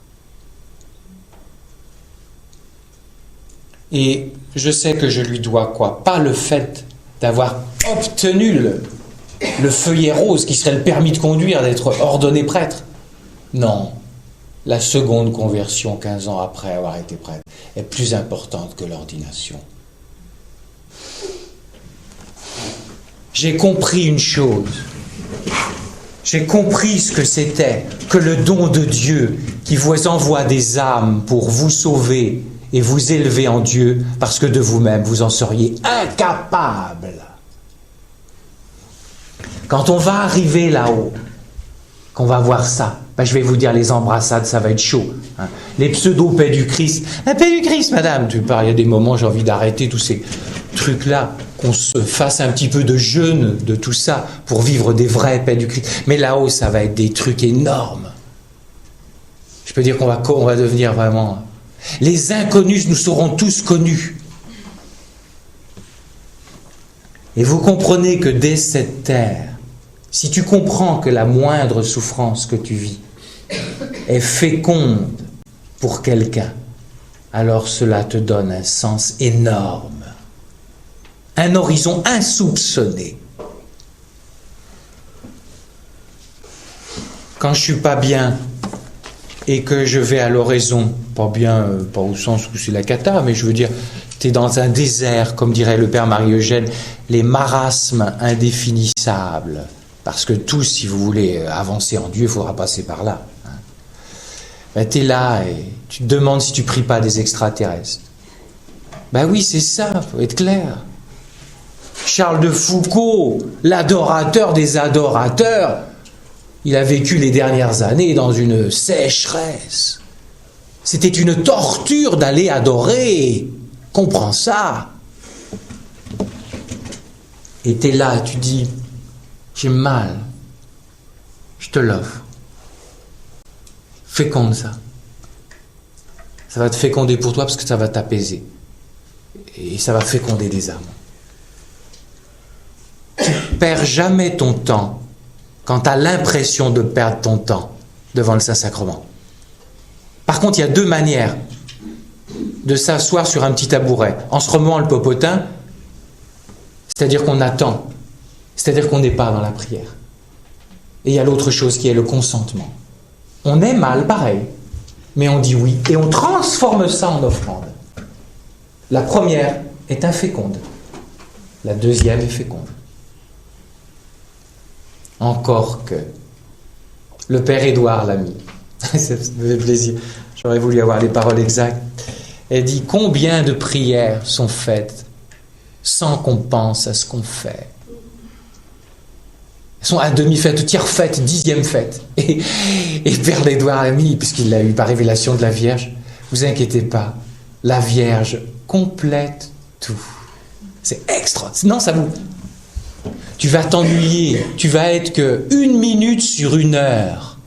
Et je sais que je lui dois quoi ? Pas le fait d'avoir obtenu le feuillet rose qui serait le permis de conduire, d'être ordonné prêtre. Non, la seconde conversion 15 ans après avoir été prêtre est plus importante que l'ordination. J'ai compris une chose. J'ai compris ce que c'était que le don de Dieu qui vous envoie des âmes pour vous sauver et vous élever en Dieu parce que de vous-même vous en seriez incapable. Quand on va arriver là-haut, qu'on va voir ça, je vais vous dire, les embrassades, ça va être chaud. Hein. Les pseudo-paix du Christ. La paix du Christ, madame, tu parles, il y a des moments, j'ai envie d'arrêter tous ces trucs-là, qu'on se fasse un petit peu de jeûne de tout ça pour vivre des vraies paix du Christ. Mais là-haut, ça va être des trucs énormes. Je peux dire qu'on va devenir vraiment... Les inconnus, nous serons tous connus. Et vous comprenez que dès cette terre, si tu comprends que la moindre souffrance que tu vis est féconde pour quelqu'un, alors cela te donne un sens énorme, un horizon insoupçonné. Quand je suis pas bien et que je vais à l'oraison, pas bien, pas au sens où c'est la cata, mais je veux dire, tu es dans un désert, comme dirait le Père Marie-Eugène, les marasmes indéfinissables. Parce que tous, si vous voulez avancer en Dieu, il faudra passer par là. Ben, tu es là et tu te demandes si tu pries pas des extraterrestres. Ben oui, c'est ça, faut être clair. Charles de Foucault, l'adorateur des adorateurs, il a vécu les dernières années dans une sécheresse. C'était une torture d'aller adorer. comprends ça. Et tu es là, tu dis, j'ai mal, je te l'offre. Féconde ça. Ça va te féconder pour toi parce que ça va t'apaiser. Et ça va féconder des âmes. Tu ne perds jamais ton temps quand tu as l'impression de perdre ton temps devant le Saint-Sacrement. Par contre, il y a 2 manières de s'asseoir sur un petit tabouret en se remuant le popotin, c'est-à-dire qu'on attend, c'est-à-dire qu'on n'est pas dans la prière. Et il y a l'autre chose qui est le consentement. On est mal, pareil, mais on dit oui, et on transforme ça en offrande. La première est inféconde, la deuxième est féconde. Encore que le Père Édouard l'a mis. Ça me fait plaisir. J'aurais voulu avoir les paroles exactes. Elle dit, combien de prières sont faites sans qu'on pense à ce qu'on fait? Elles sont à demi-faites, tiers-faites, 10e faites. Et Père Édouard l'a mis, puisqu'il l'a eu par révélation de la Vierge. Vous inquiétez pas, la Vierge complète tout. C'est extra. Non, ça vous... Tu vas t'ennuyer, tu vas être que 1 minute sur 1 heure.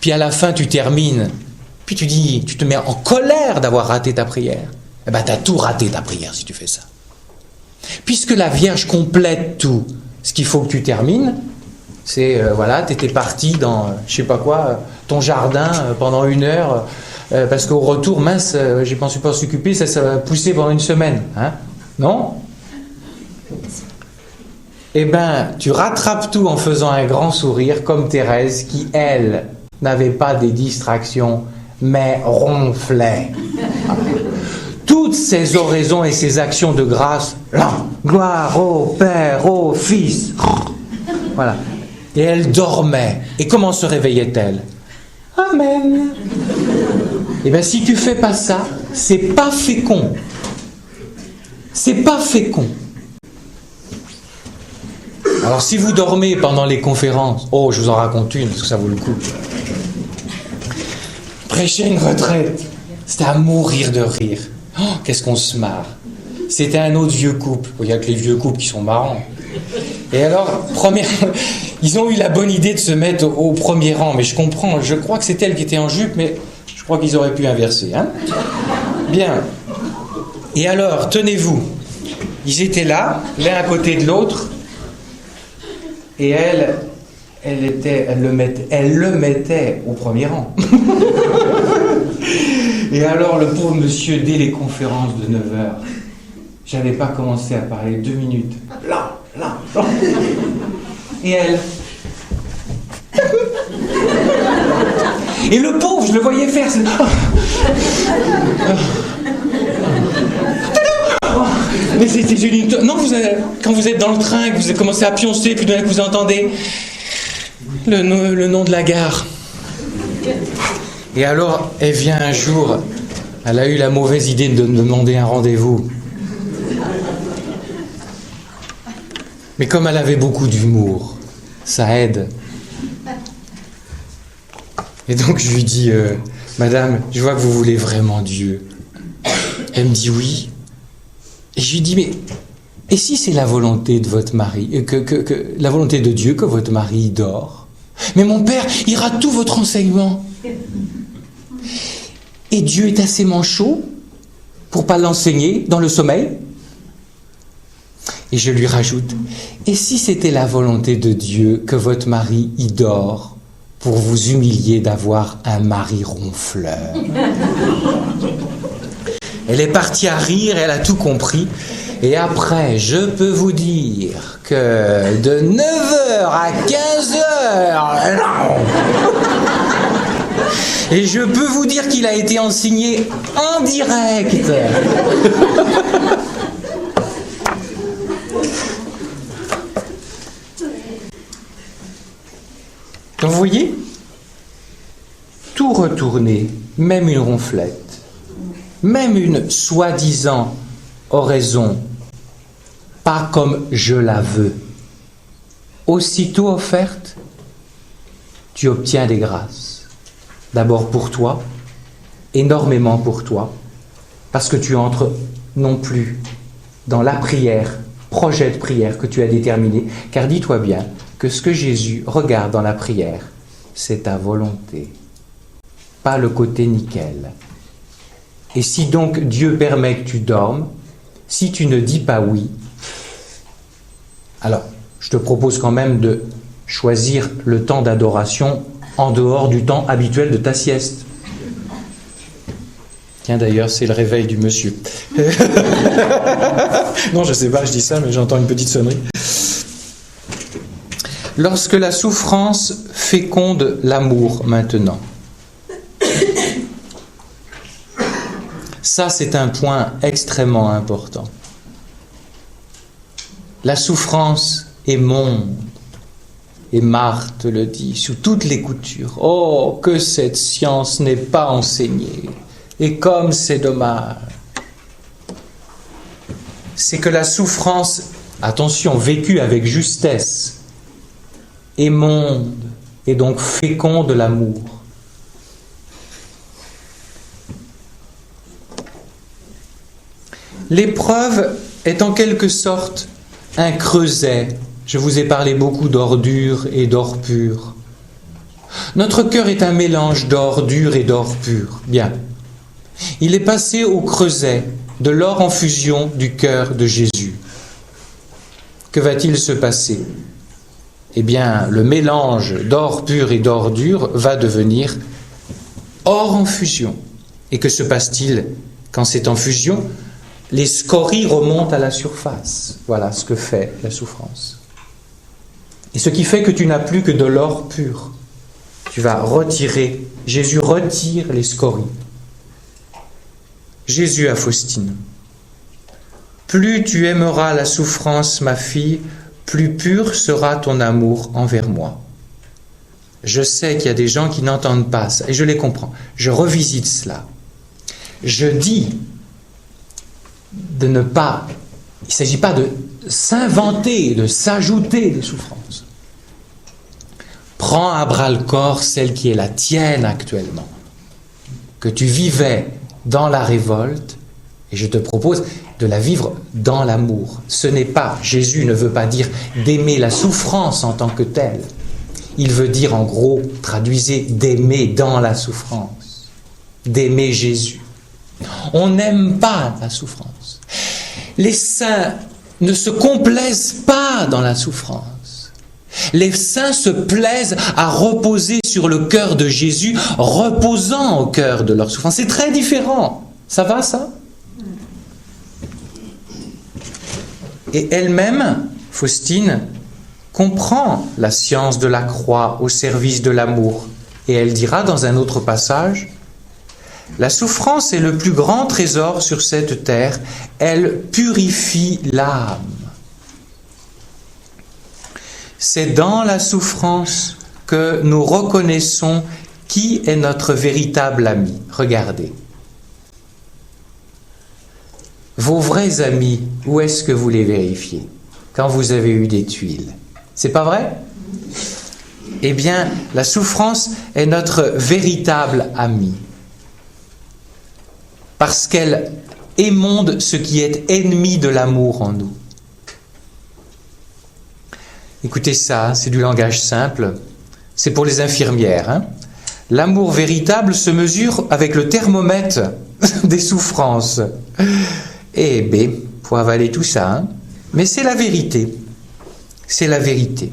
Puis à la fin, tu termines. Puis tu dis, tu te mets en colère d'avoir raté ta prière. Eh bien, tu as tout raté ta prière si tu fais ça. Puisque la Vierge complète tout, ce qu'il faut que tu termines, c'est, voilà, tu étais parti dans, je sais pas quoi, ton jardin pendant 1 heure, parce qu'au retour, mince, j'ai pas su pas s'occuper, ça va pousser pendant 1 semaine. Hein? Non? Eh bien, tu rattrapes tout en faisant un grand sourire, comme Thérèse, qui, elle, n'avait pas des distractions, mais ronflait. Toutes ces oraisons et ces actions de grâce, là, gloire au Père, au Fils, voilà. Et elle dormait. Et comment se réveillait-elle? Amen. Eh bien, si tu fais pas ça, c'est pas fécond. C'est pas fécond. Alors si vous dormez pendant les conférences, oh, je vous en raconte une, parce que ça vaut le coup. Prêcher une retraite, c'était à mourir de rire. Oh, qu'est-ce qu'on se marre. C'était un autre vieux couple. Il n'y a que les vieux couples qui sont marrants. Et alors, ils ont eu la bonne idée de se mettre au premier rang, mais je comprends, je crois que c'est elle qui était en jupe, mais je crois qu'ils auraient pu inverser. Hein? Bien. Et alors, tenez-vous, ils étaient là, l'un à côté de l'autre, et elle le mettait au premier rang. Et alors, le pauvre monsieur, dès les conférences de 9h, j'avais pas commencé à parler 2 minutes. Là. Et elle. Et le pauvre, je le voyais faire. Mais c'était une... Non, quand vous êtes dans le train, que vous commencez à pioncer, puis d'un coup vous entendez le nom de la gare. Et alors, elle vient un jour, elle a eu la mauvaise idée de me demander un rendez-vous. Mais comme elle avait beaucoup d'humour, ça aide. Et donc je lui dis, Madame, je vois que vous voulez vraiment Dieu. Elle me dit oui. Et je lui dis, mais et si c'est la volonté de votre mari, que la volonté de Dieu que votre mari dort? Mais mon père, il rate tout votre enseignement. Et Dieu est assez manchot pour pas l'enseigner dans le sommeil? Et je lui rajoute, et si c'était la volonté de Dieu que votre mari y dort pour vous humilier d'avoir un mari ronfleur? Elle est partie à rire, elle a tout compris. Et après, je peux vous dire que de 9h à 15h, et je peux vous dire qu'il a été enseigné en direct. Donc vous voyez, tout retourner, même une ronflette, même une soi-disant oraison, pas comme je la veux, aussitôt offerte, tu obtiens des grâces. D'abord pour toi, énormément pour toi, parce que tu entres non plus dans la prière, projet de prière que tu as déterminé, car dis-toi bien que ce que Jésus regarde dans la prière, c'est ta volonté, pas le côté nickel. Et si donc Dieu permet que tu dormes, si tu ne dis pas oui, alors je te propose quand même de choisir le temps d'adoration en dehors du temps habituel de ta sieste. Tiens, d'ailleurs, c'est le réveil du monsieur. Non, je sais pas, je dis ça, mais j'entends une petite sonnerie. Lorsque la souffrance féconde l'amour maintenant. Ça, c'est un point extrêmement important. La souffrance est monde. Et Marthe le dit, sous toutes les coutures. Oh, que cette science n'est pas enseignée. Et comme c'est dommage. C'est que la souffrance, attention, vécue avec justesse, est monde, et donc féconde l'amour. L'épreuve est en quelque sorte un creuset. Je vous ai parlé beaucoup d'ordure et d'or pur. Notre cœur est un mélange d'ordure et d'or pur. Bien. Il est passé au creuset de l'or en fusion du cœur de Jésus. Que va-t-il se passer ? Eh bien, le mélange d'or pur et d'ordure va devenir or en fusion. Et que se passe-t-il quand c'est en fusion ? Les scories remontent à la surface. Voilà ce que fait la souffrance. Et ce qui fait que tu n'as plus que de l'or pur. Tu vas retirer, Jésus retire les scories. Jésus à Faustine. Plus tu aimeras la souffrance, ma fille, plus pur sera ton amour envers moi. Je sais qu'il y a des gens qui n'entendent pas ça, et je les comprends. Je revisite cela. Je dis de ne pas, il ne s'agit pas de s'inventer, de s'ajouter des souffrances. Prends à bras-le-corps celle qui est la tienne actuellement, que tu vivais dans la révolte, et je te propose de la vivre dans l'amour. Ce n'est pas, Jésus ne veut pas dire d'aimer la souffrance en tant que telle. Il veut dire en gros, traduisez, d'aimer dans la souffrance, d'aimer Jésus. On n'aime pas la souffrance. Les saints ne se complaisent pas dans la souffrance. Les saints se plaisent à reposer sur le cœur de Jésus, reposant au cœur de leur souffrance. C'est très différent. Ça va, ça ? Et elle-même, Faustine, comprend la science de la croix au service de l'amour. Et elle dira dans un autre passage, « La souffrance est le plus grand trésor sur cette terre, elle purifie l'âme. » C'est dans la souffrance que nous reconnaissons qui est notre véritable ami. Regardez. Vos vrais amis, où est-ce que vous les vérifiez ? Quand vous avez eu des tuiles. C'est pas vrai ? Eh bien, la souffrance est notre véritable amie. Parce qu'elle émonde ce qui est ennemi de l'amour en nous. Écoutez ça, c'est du langage simple. C'est pour les infirmières. Hein ? L'amour véritable se mesure avec le thermomètre des souffrances. Eh bien, faut avaler tout ça. Hein ? Mais c'est la vérité. C'est la vérité.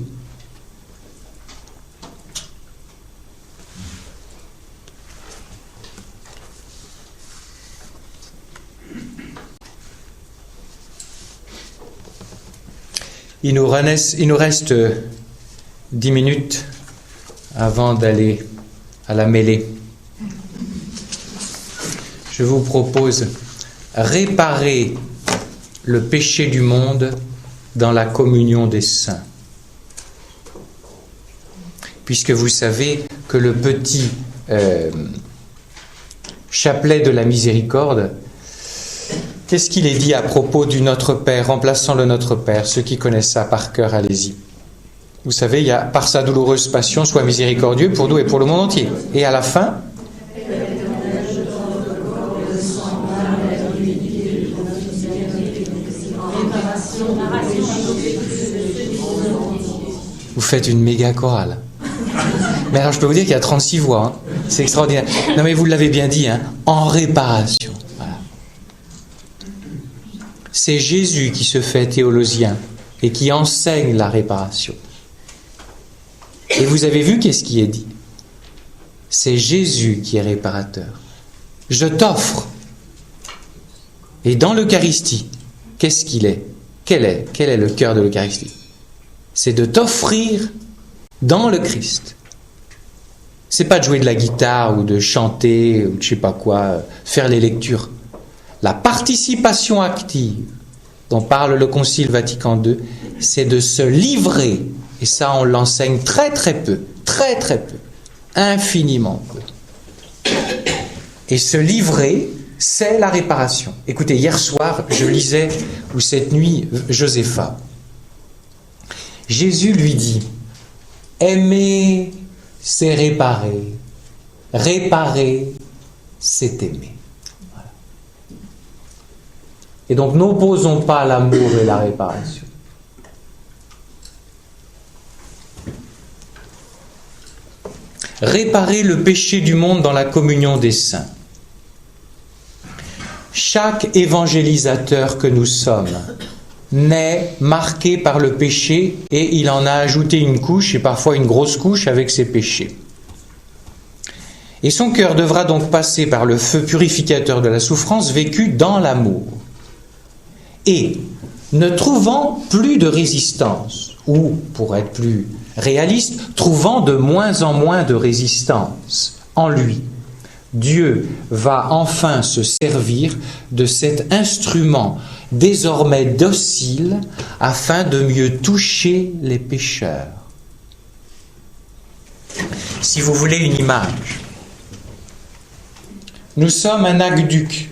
Il nous reste 10 minutes avant d'aller à la mêlée. Je vous propose réparer le péché du monde dans la communion des saints. Puisque vous savez que le petit chapelet de la miséricorde, qu'est-ce qu'il est dit à propos du Notre Père, remplaçant le Notre Père? Ceux qui connaissent ça par cœur, allez-y. Vous savez, il y a « Par sa douloureuse passion, sois miséricordieux pour nous et pour le monde entier ». Et à la fin, Vous faites une méga chorale. Mais alors je peux vous dire qu'il y a 36 voix. Hein. C'est extraordinaire. Non mais vous l'avez bien dit, hein, en réparation. Voilà. C'est Jésus qui se fait théologien et qui enseigne la réparation. Et vous avez vu qu'est-ce qui est dit? C'est Jésus qui est réparateur. Je t'offre. Et dans l'Eucharistie, qu'est-ce qu'il est? Quel est le cœur de l'Eucharistie? C'est de t'offrir dans le Christ. C'est pas de jouer de la guitare ou de chanter ou de je sais pas quoi, faire les lectures. La participation active dont parle le Concile Vatican II, c'est de se livrer. Et ça, on l'enseigne très très peu, infiniment peu. Et se livrer, c'est la réparation. Écoutez, hier soir, je lisais, ou cette nuit, Josépha. Jésus lui dit, aimer, c'est réparer. Réparer, c'est aimer. Voilà. Et donc, n'opposons pas l'amour et la réparation. Réparer le péché du monde dans la communion des saints. Chaque évangélisateur que nous sommes naît marqué par le péché et il en a ajouté une couche et parfois une grosse couche avec ses péchés. Et son cœur devra donc passer par le feu purificateur de la souffrance vécue dans l'amour. Et ne trouvant plus de résistance, ou pour être plus réaliste, trouvant de moins en moins de résistance en lui, Dieu va enfin se servir de cet instrument désormais docile afin de mieux toucher les pécheurs. Si vous voulez une image, nous sommes un aqueduc,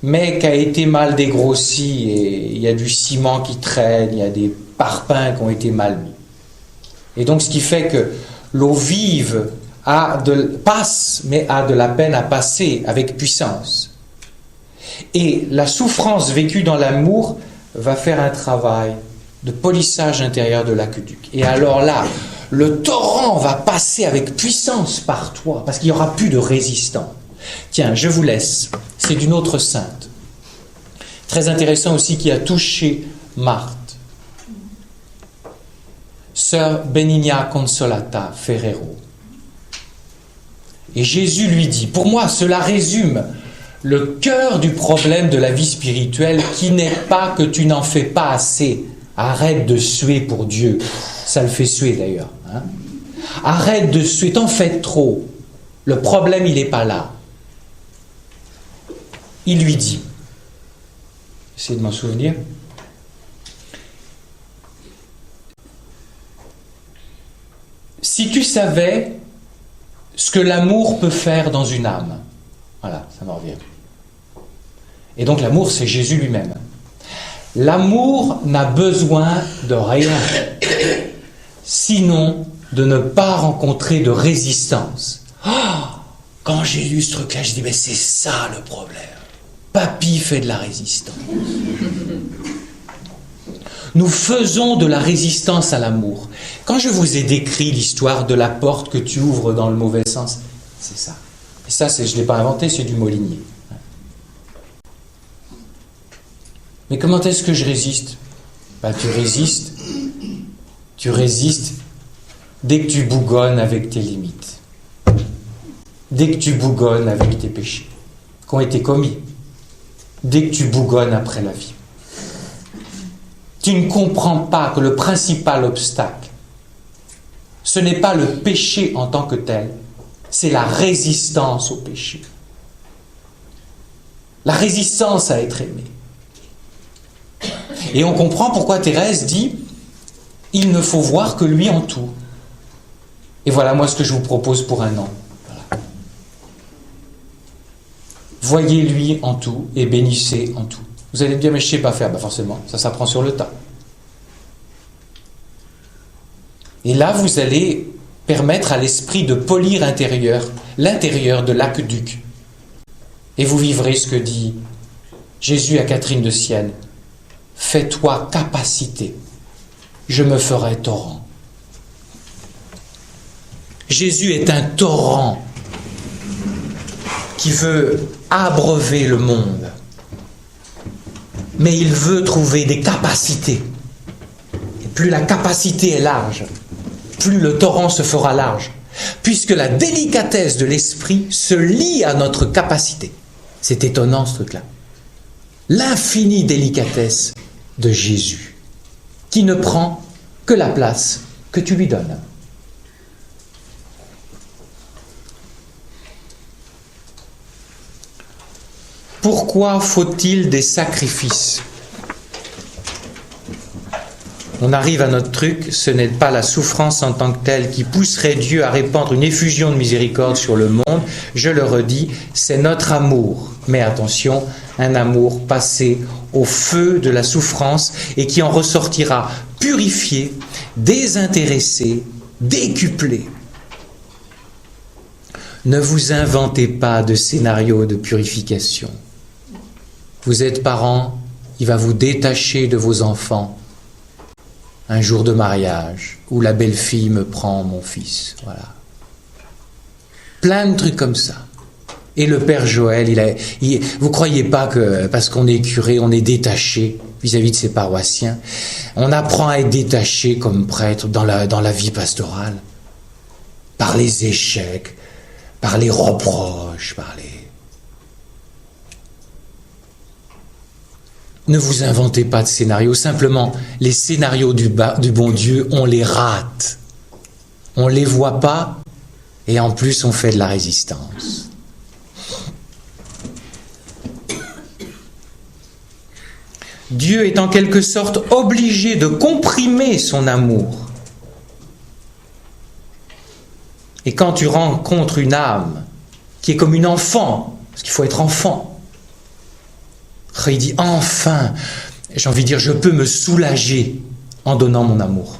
mais qui a été mal dégrossi et il y a du ciment qui traîne, il y a des parpaings qui ont été mal mis. Et donc ce qui fait que l'eau vive passe, mais a de la peine à passer avec puissance. Et la souffrance vécue dans l'amour va faire un travail de polissage intérieur de l'aqueduc. Et alors là, le torrent va passer avec puissance par toi, parce qu'il n'y aura plus de résistance. Tiens, je vous laisse. C'est d'une autre sainte. Très intéressant aussi qui a touché Marthe. Sœur Benigna Consolata Ferrero. Et Jésus lui dit, pour moi, cela résume le cœur du problème de la vie spirituelle qui n'est pas que tu n'en fais pas assez. Arrête de suer pour Dieu. Ça le fait suer d'ailleurs. Hein? Arrête de suer, t'en fais trop. Le problème, il n'est pas là. Il lui dit, essayez de m'en souvenir, si tu savais ce que l'amour peut faire dans une âme, voilà, ça m'en revient. Et donc l'amour, c'est Jésus lui-même. L'amour n'a besoin de rien, sinon de ne pas rencontrer de résistance. Oh, quand j'ai lu ce truc-là, je dis, mais c'est ça le problème. Papy fait de la résistance. Nous faisons de la résistance à l'amour. Quand je vous ai décrit l'histoire de la porte que tu ouvres dans le mauvais sens, c'est ça. Et ça, je ne l'ai pas inventé, c'est du Molinier. Mais comment est-ce que je résiste? Tu résistes dès que tu bougonnes avec tes limites. Dès que tu bougonnes avec tes péchés qui ont été commis. Dès que tu bougonnes après la vie. Tu ne comprends pas que le principal obstacle, ce n'est pas le péché en tant que tel, c'est la résistance au péché. La résistance à être aimé. Et on comprend pourquoi Thérèse dit « Il ne faut voir que lui en tout ». Et voilà moi ce que je vous propose pour un an. Voilà. Voyez-lui en tout et bénissez en tout. Vous allez me dire, mais je ne sais pas faire. Ben forcément, ça s'apprend sur le tas. Et là, vous allez permettre à l'esprit de polir l'intérieur de l'aqueduc. Et vous vivrez ce que dit Jésus à Catherine de Sienne. Fais-toi capacité, je me ferai torrent. Jésus est un torrent qui veut abreuver le monde. Mais il veut trouver des capacités. Et plus la capacité est large, plus le torrent se fera large. Puisque la délicatesse de l'esprit se lie à notre capacité. C'est étonnant ce truc-là. L'infinie délicatesse de Jésus, qui ne prend que la place que tu lui donnes. Pourquoi faut-il des sacrifices ? On arrive à notre truc, ce n'est pas la souffrance en tant que telle qui pousserait Dieu à répandre une effusion de miséricorde sur le monde. Je le redis, c'est notre amour. Mais attention, un amour passé au feu de la souffrance et qui en ressortira purifié, désintéressé, décuplé. Ne vous inventez pas de scénario de purification. Vous êtes parents, il va vous détacher de vos enfants. Un jour de mariage, où la belle-fille me prend mon fils. Voilà. Plein de trucs comme ça. Et le père Joël, vous croyez pas que parce qu'on est curé, on est détaché vis-à-vis de ses paroissiens. On apprend à être détaché comme prêtre dans la vie pastorale. Par les échecs, par les reproches, par les... Ne vous inventez pas de scénarios, simplement les scénarios du bon Dieu, on les rate. On ne les voit pas et en plus on fait de la résistance. Dieu est en quelque sorte obligé de comprimer son amour. Et quand tu rencontres une âme qui est comme une enfant, parce qu'il faut être enfant, il dit, enfin, j'ai envie de dire, je peux me soulager en donnant mon amour.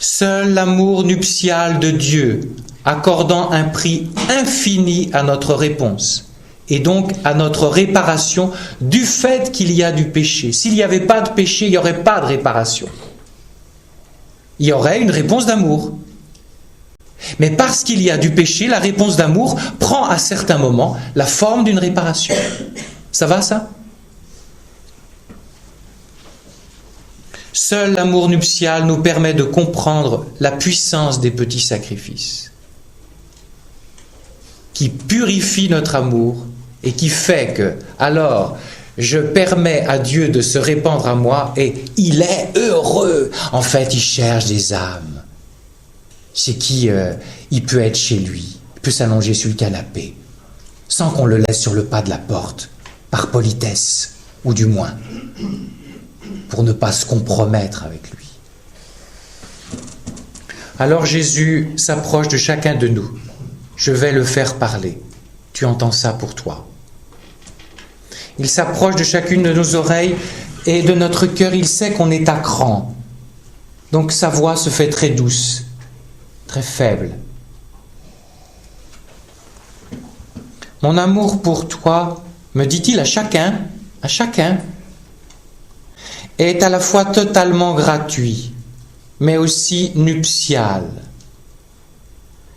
Seul l'amour nuptial de Dieu, accordant un prix infini à notre réponse, et donc à notre réparation du fait qu'il y a du péché. S'il n'y avait pas de péché, il n'y aurait pas de réparation. Il y aurait une réponse d'amour. Mais parce qu'il y a du péché, la réponse d'amour prend à certains moments la forme d'une réparation. Ça va, ça ? Seul l'amour nuptial nous permet de comprendre la puissance des petits sacrifices, qui purifie notre amour et qui fait que, alors, je permets à Dieu de se répandre à moi et il est heureux. En fait, il cherche des âmes. C'est qui il peut être chez lui, il peut s'allonger sur le canapé, sans qu'on le laisse sur le pas de la porte, par politesse, ou du moins, pour ne pas se compromettre avec lui. Alors Jésus s'approche de chacun de nous. Je vais le faire parler. Tu entends ça pour toi. Il s'approche de chacune de nos oreilles et de notre cœur. Il sait qu'on est à cran. Donc sa voix se fait très douce, très faible. Mon amour pour toi, me dit-il à chacun, est à la fois totalement gratuit, mais aussi nuptial.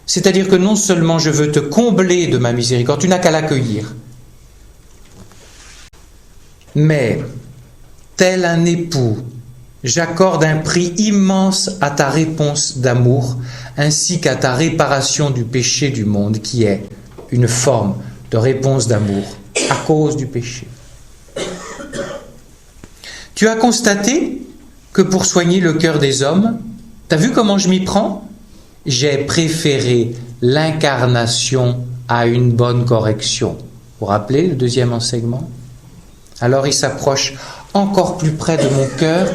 C'est-à-dire que non seulement je veux te combler de ma miséricorde, tu n'as qu'à l'accueillir, mais, tel un époux, j'accorde un prix immense à ta réponse d'amour, ainsi qu'à ta réparation du péché du monde, qui est une forme de réponse d'amour à cause du péché. Tu as constaté que pour soigner le cœur des hommes, t'as vu comment je m'y prends ? J'ai préféré l'incarnation à une bonne correction. Vous vous rappelez le deuxième enseignement ? Alors il s'approche encore plus près de mon cœur,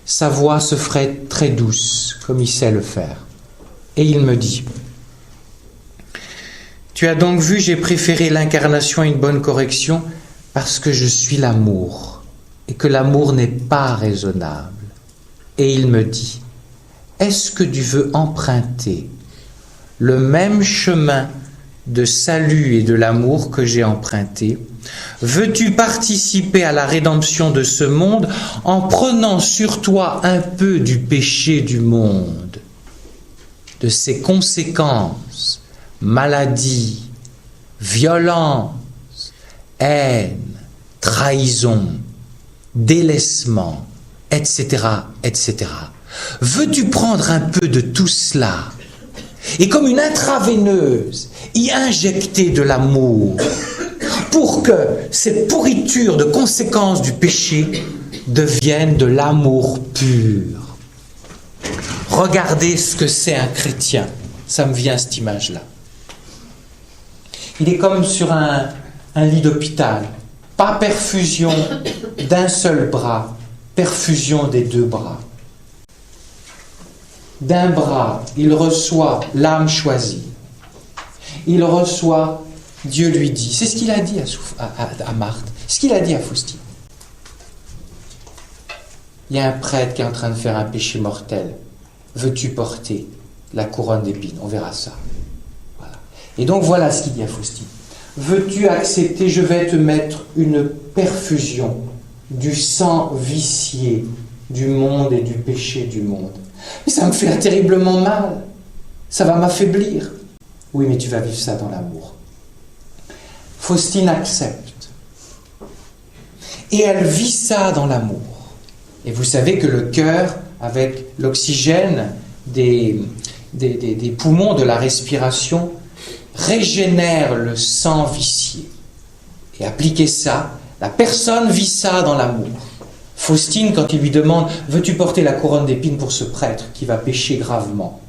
sa voix se ferait très douce, comme il sait le faire. Et il me dit, tu as donc vu, j'ai préféré l'incarnation à une bonne correction parce que je suis l'amour et que l'amour n'est pas raisonnable. Et il me dit, est-ce que tu veux emprunter le même chemin de salut et de l'amour que j'ai emprunté ? veux-tu participer à la rédemption de ce monde en prenant sur toi un peu du péché du monde, de ses conséquences, maladie, violence, haine, trahison, délaissement, etc., etc. Veux-tu prendre un peu de tout cela et comme une intraveineuse y injecter de l'amour pour que cette pourriture de conséquences du péché devienne de l'amour pur? Regardez ce que c'est un chrétien. Ça me vient cette image-là. Il est comme sur un lit d'hôpital. Pas perfusion d'un seul bras, perfusion des deux bras. D'un bras, il reçoit l'âme choisie. Il reçoit, Dieu lui dit. C'est ce qu'il a dit à Marthe. Ce qu'il a dit à Faustine. Il y a un prêtre qui est en train de faire un péché mortel. Veux-tu porter la couronne d'épines? On verra ça. Voilà. Et donc voilà ce qu'il dit à Faustine. Veux-tu accepter, je vais te mettre une perfusion du sang vicié du monde et du péché du monde. Mais ça me fait terriblement mal. Ça va m'affaiblir. Oui, mais tu vas vivre ça dans l'amour. Faustine accepte. Et elle vit ça dans l'amour. Et vous savez que le cœur, avec l'oxygène des poumons, de la respiration, régénère le sang vicié. Et appliquez ça, la personne vit ça dans l'amour. Faustine, quand il lui demande « Veux-tu porter la couronne d'épines pour ce prêtre qui va pécher gravement ?»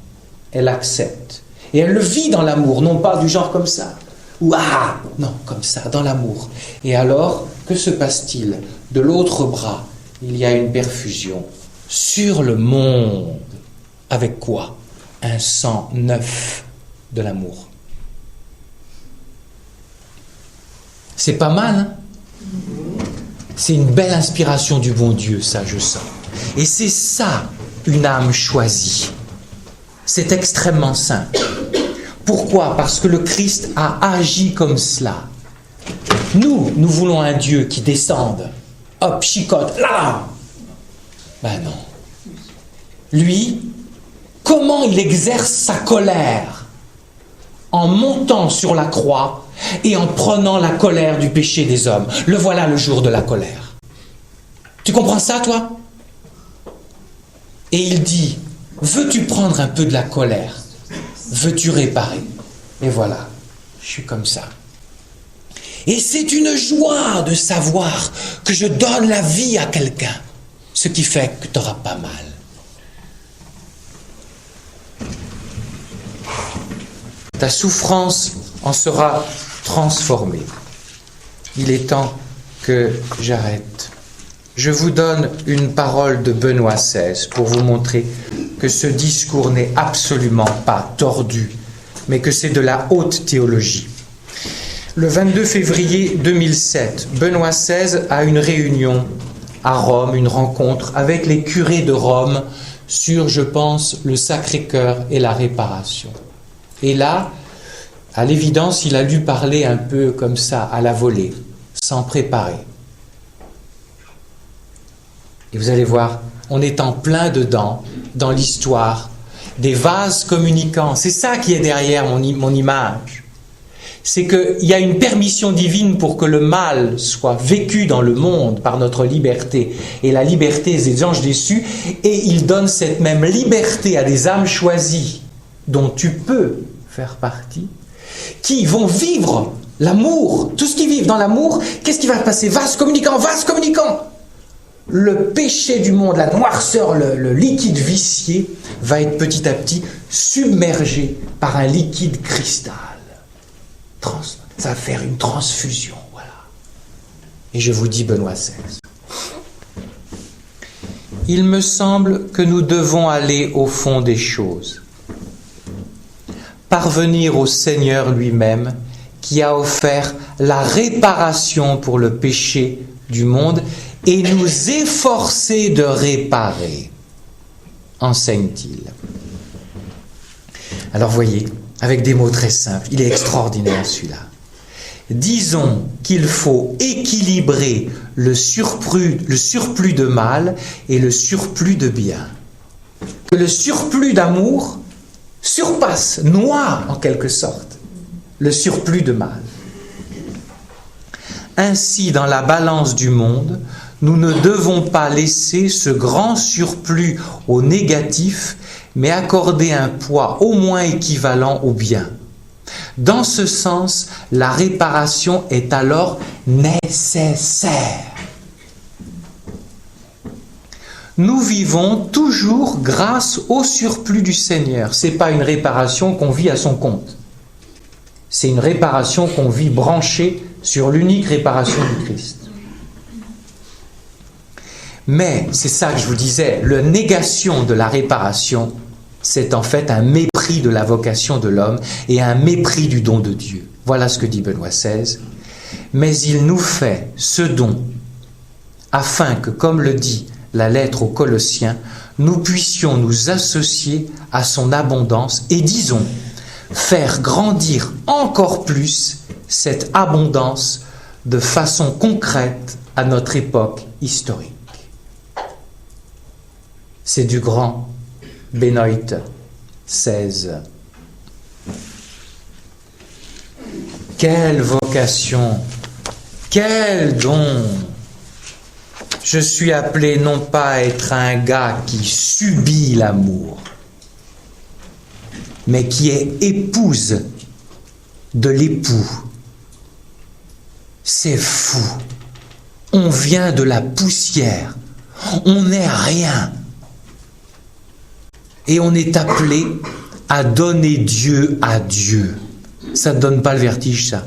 Elle accepte. Et elle le vit dans l'amour, non pas du genre comme ça. Ou « Ah !» Non, comme ça, dans l'amour. Et alors, que se passe-t-il? De l'autre bras, il y a une perfusion sur le monde. Avec quoi? Un sang neuf de l'amour. C'est pas mal, hein? C'est une belle inspiration du bon Dieu, ça, je sens. Et c'est ça, une âme choisie. C'est extrêmement simple. Pourquoi? Parce que le Christ a agi comme cela. Nous voulons un Dieu qui descende. Hop, chicote, là! Ben non. Lui, comment il exerce sa colère? En montant sur la croix et en prenant la colère du péché des hommes. Le voilà le jour de la colère. Tu comprends ça, toi? Et il dit, veux-tu prendre un peu de la colère? Veux-tu réparer? Et voilà, je suis comme ça. Et c'est une joie de savoir que je donne la vie à quelqu'un, ce qui fait que tu n'auras pas mal. Ta souffrance en sera transformée. Il est temps que j'arrête. Je vous donne une parole de Benoît XVI pour vous montrer que ce discours n'est absolument pas tordu, mais que c'est de la haute théologie. Le 22 février 2007, Benoît XVI a une réunion à Rome, une rencontre avec les curés de Rome sur, je pense, le Sacré-Cœur et la réparation. Et là, à l'évidence, il a dû parler un peu comme ça, à la volée, sans préparer. Et vous allez voir, on est en plein dedans, dans l'histoire des vases communicants. C'est ça qui est derrière mon image. C'est qu'il y a une permission divine pour que le mal soit vécu dans le monde par notre liberté. Et la liberté des anges déçus, et il donne cette même liberté à des âmes choisies, dont tu peux faire partie, qui vont vivre l'amour. Tout ce qui vivent dans l'amour, qu'est-ce qui va passer? Vase communicant, vase communicant. Le péché du monde, la noirceur, le liquide vicié va être petit à petit submergé par un liquide cristal. Ça va faire une transfusion, voilà. Et je vous dis Benoît XVI. Il me semble que nous devons aller au fond des choses. Parvenir au Seigneur lui-même qui a offert la réparation pour le péché du monde et nous efforcer de réparer, enseigne-t-il. Alors voyez, avec des mots très simples, il est extraordinaire celui-là. disons qu'il faut équilibrer le surplus de mal et le surplus de bien. Que le surplus d'amour surpasse, noie en quelque sorte, le surplus de mal. Ainsi, dans la balance du monde, nous ne devons pas laisser ce grand surplus au négatif, mais accorder un poids au moins équivalent au bien. Dans ce sens, la réparation est alors nécessaire. Nous vivons toujours grâce au surplus du Seigneur. Ce n'est pas une réparation qu'on vit à son compte. C'est une réparation qu'on vit branchée sur l'unique réparation du Christ. Mais, c'est ça que je vous disais, la négation de la réparation, c'est en fait un mépris de la vocation de l'homme et un mépris du don de Dieu. Voilà ce que dit Benoît XVI. Mais il nous fait ce don afin que, comme le dit la lettre aux Colossiens, nous puissions nous associer à son abondance et, disons, faire grandir encore plus cette abondance de façon concrète à notre époque historique. C'est du grand Benoît XVI. Quelle vocation, quel don! Je suis appelé non pas à être un gars qui subit l'amour, mais qui est épouse de l'époux. C'est fou. On vient de la poussière. On n'est rien. Et on est appelé à donner Dieu à Dieu. Ça ne donne pas le vertige, ça.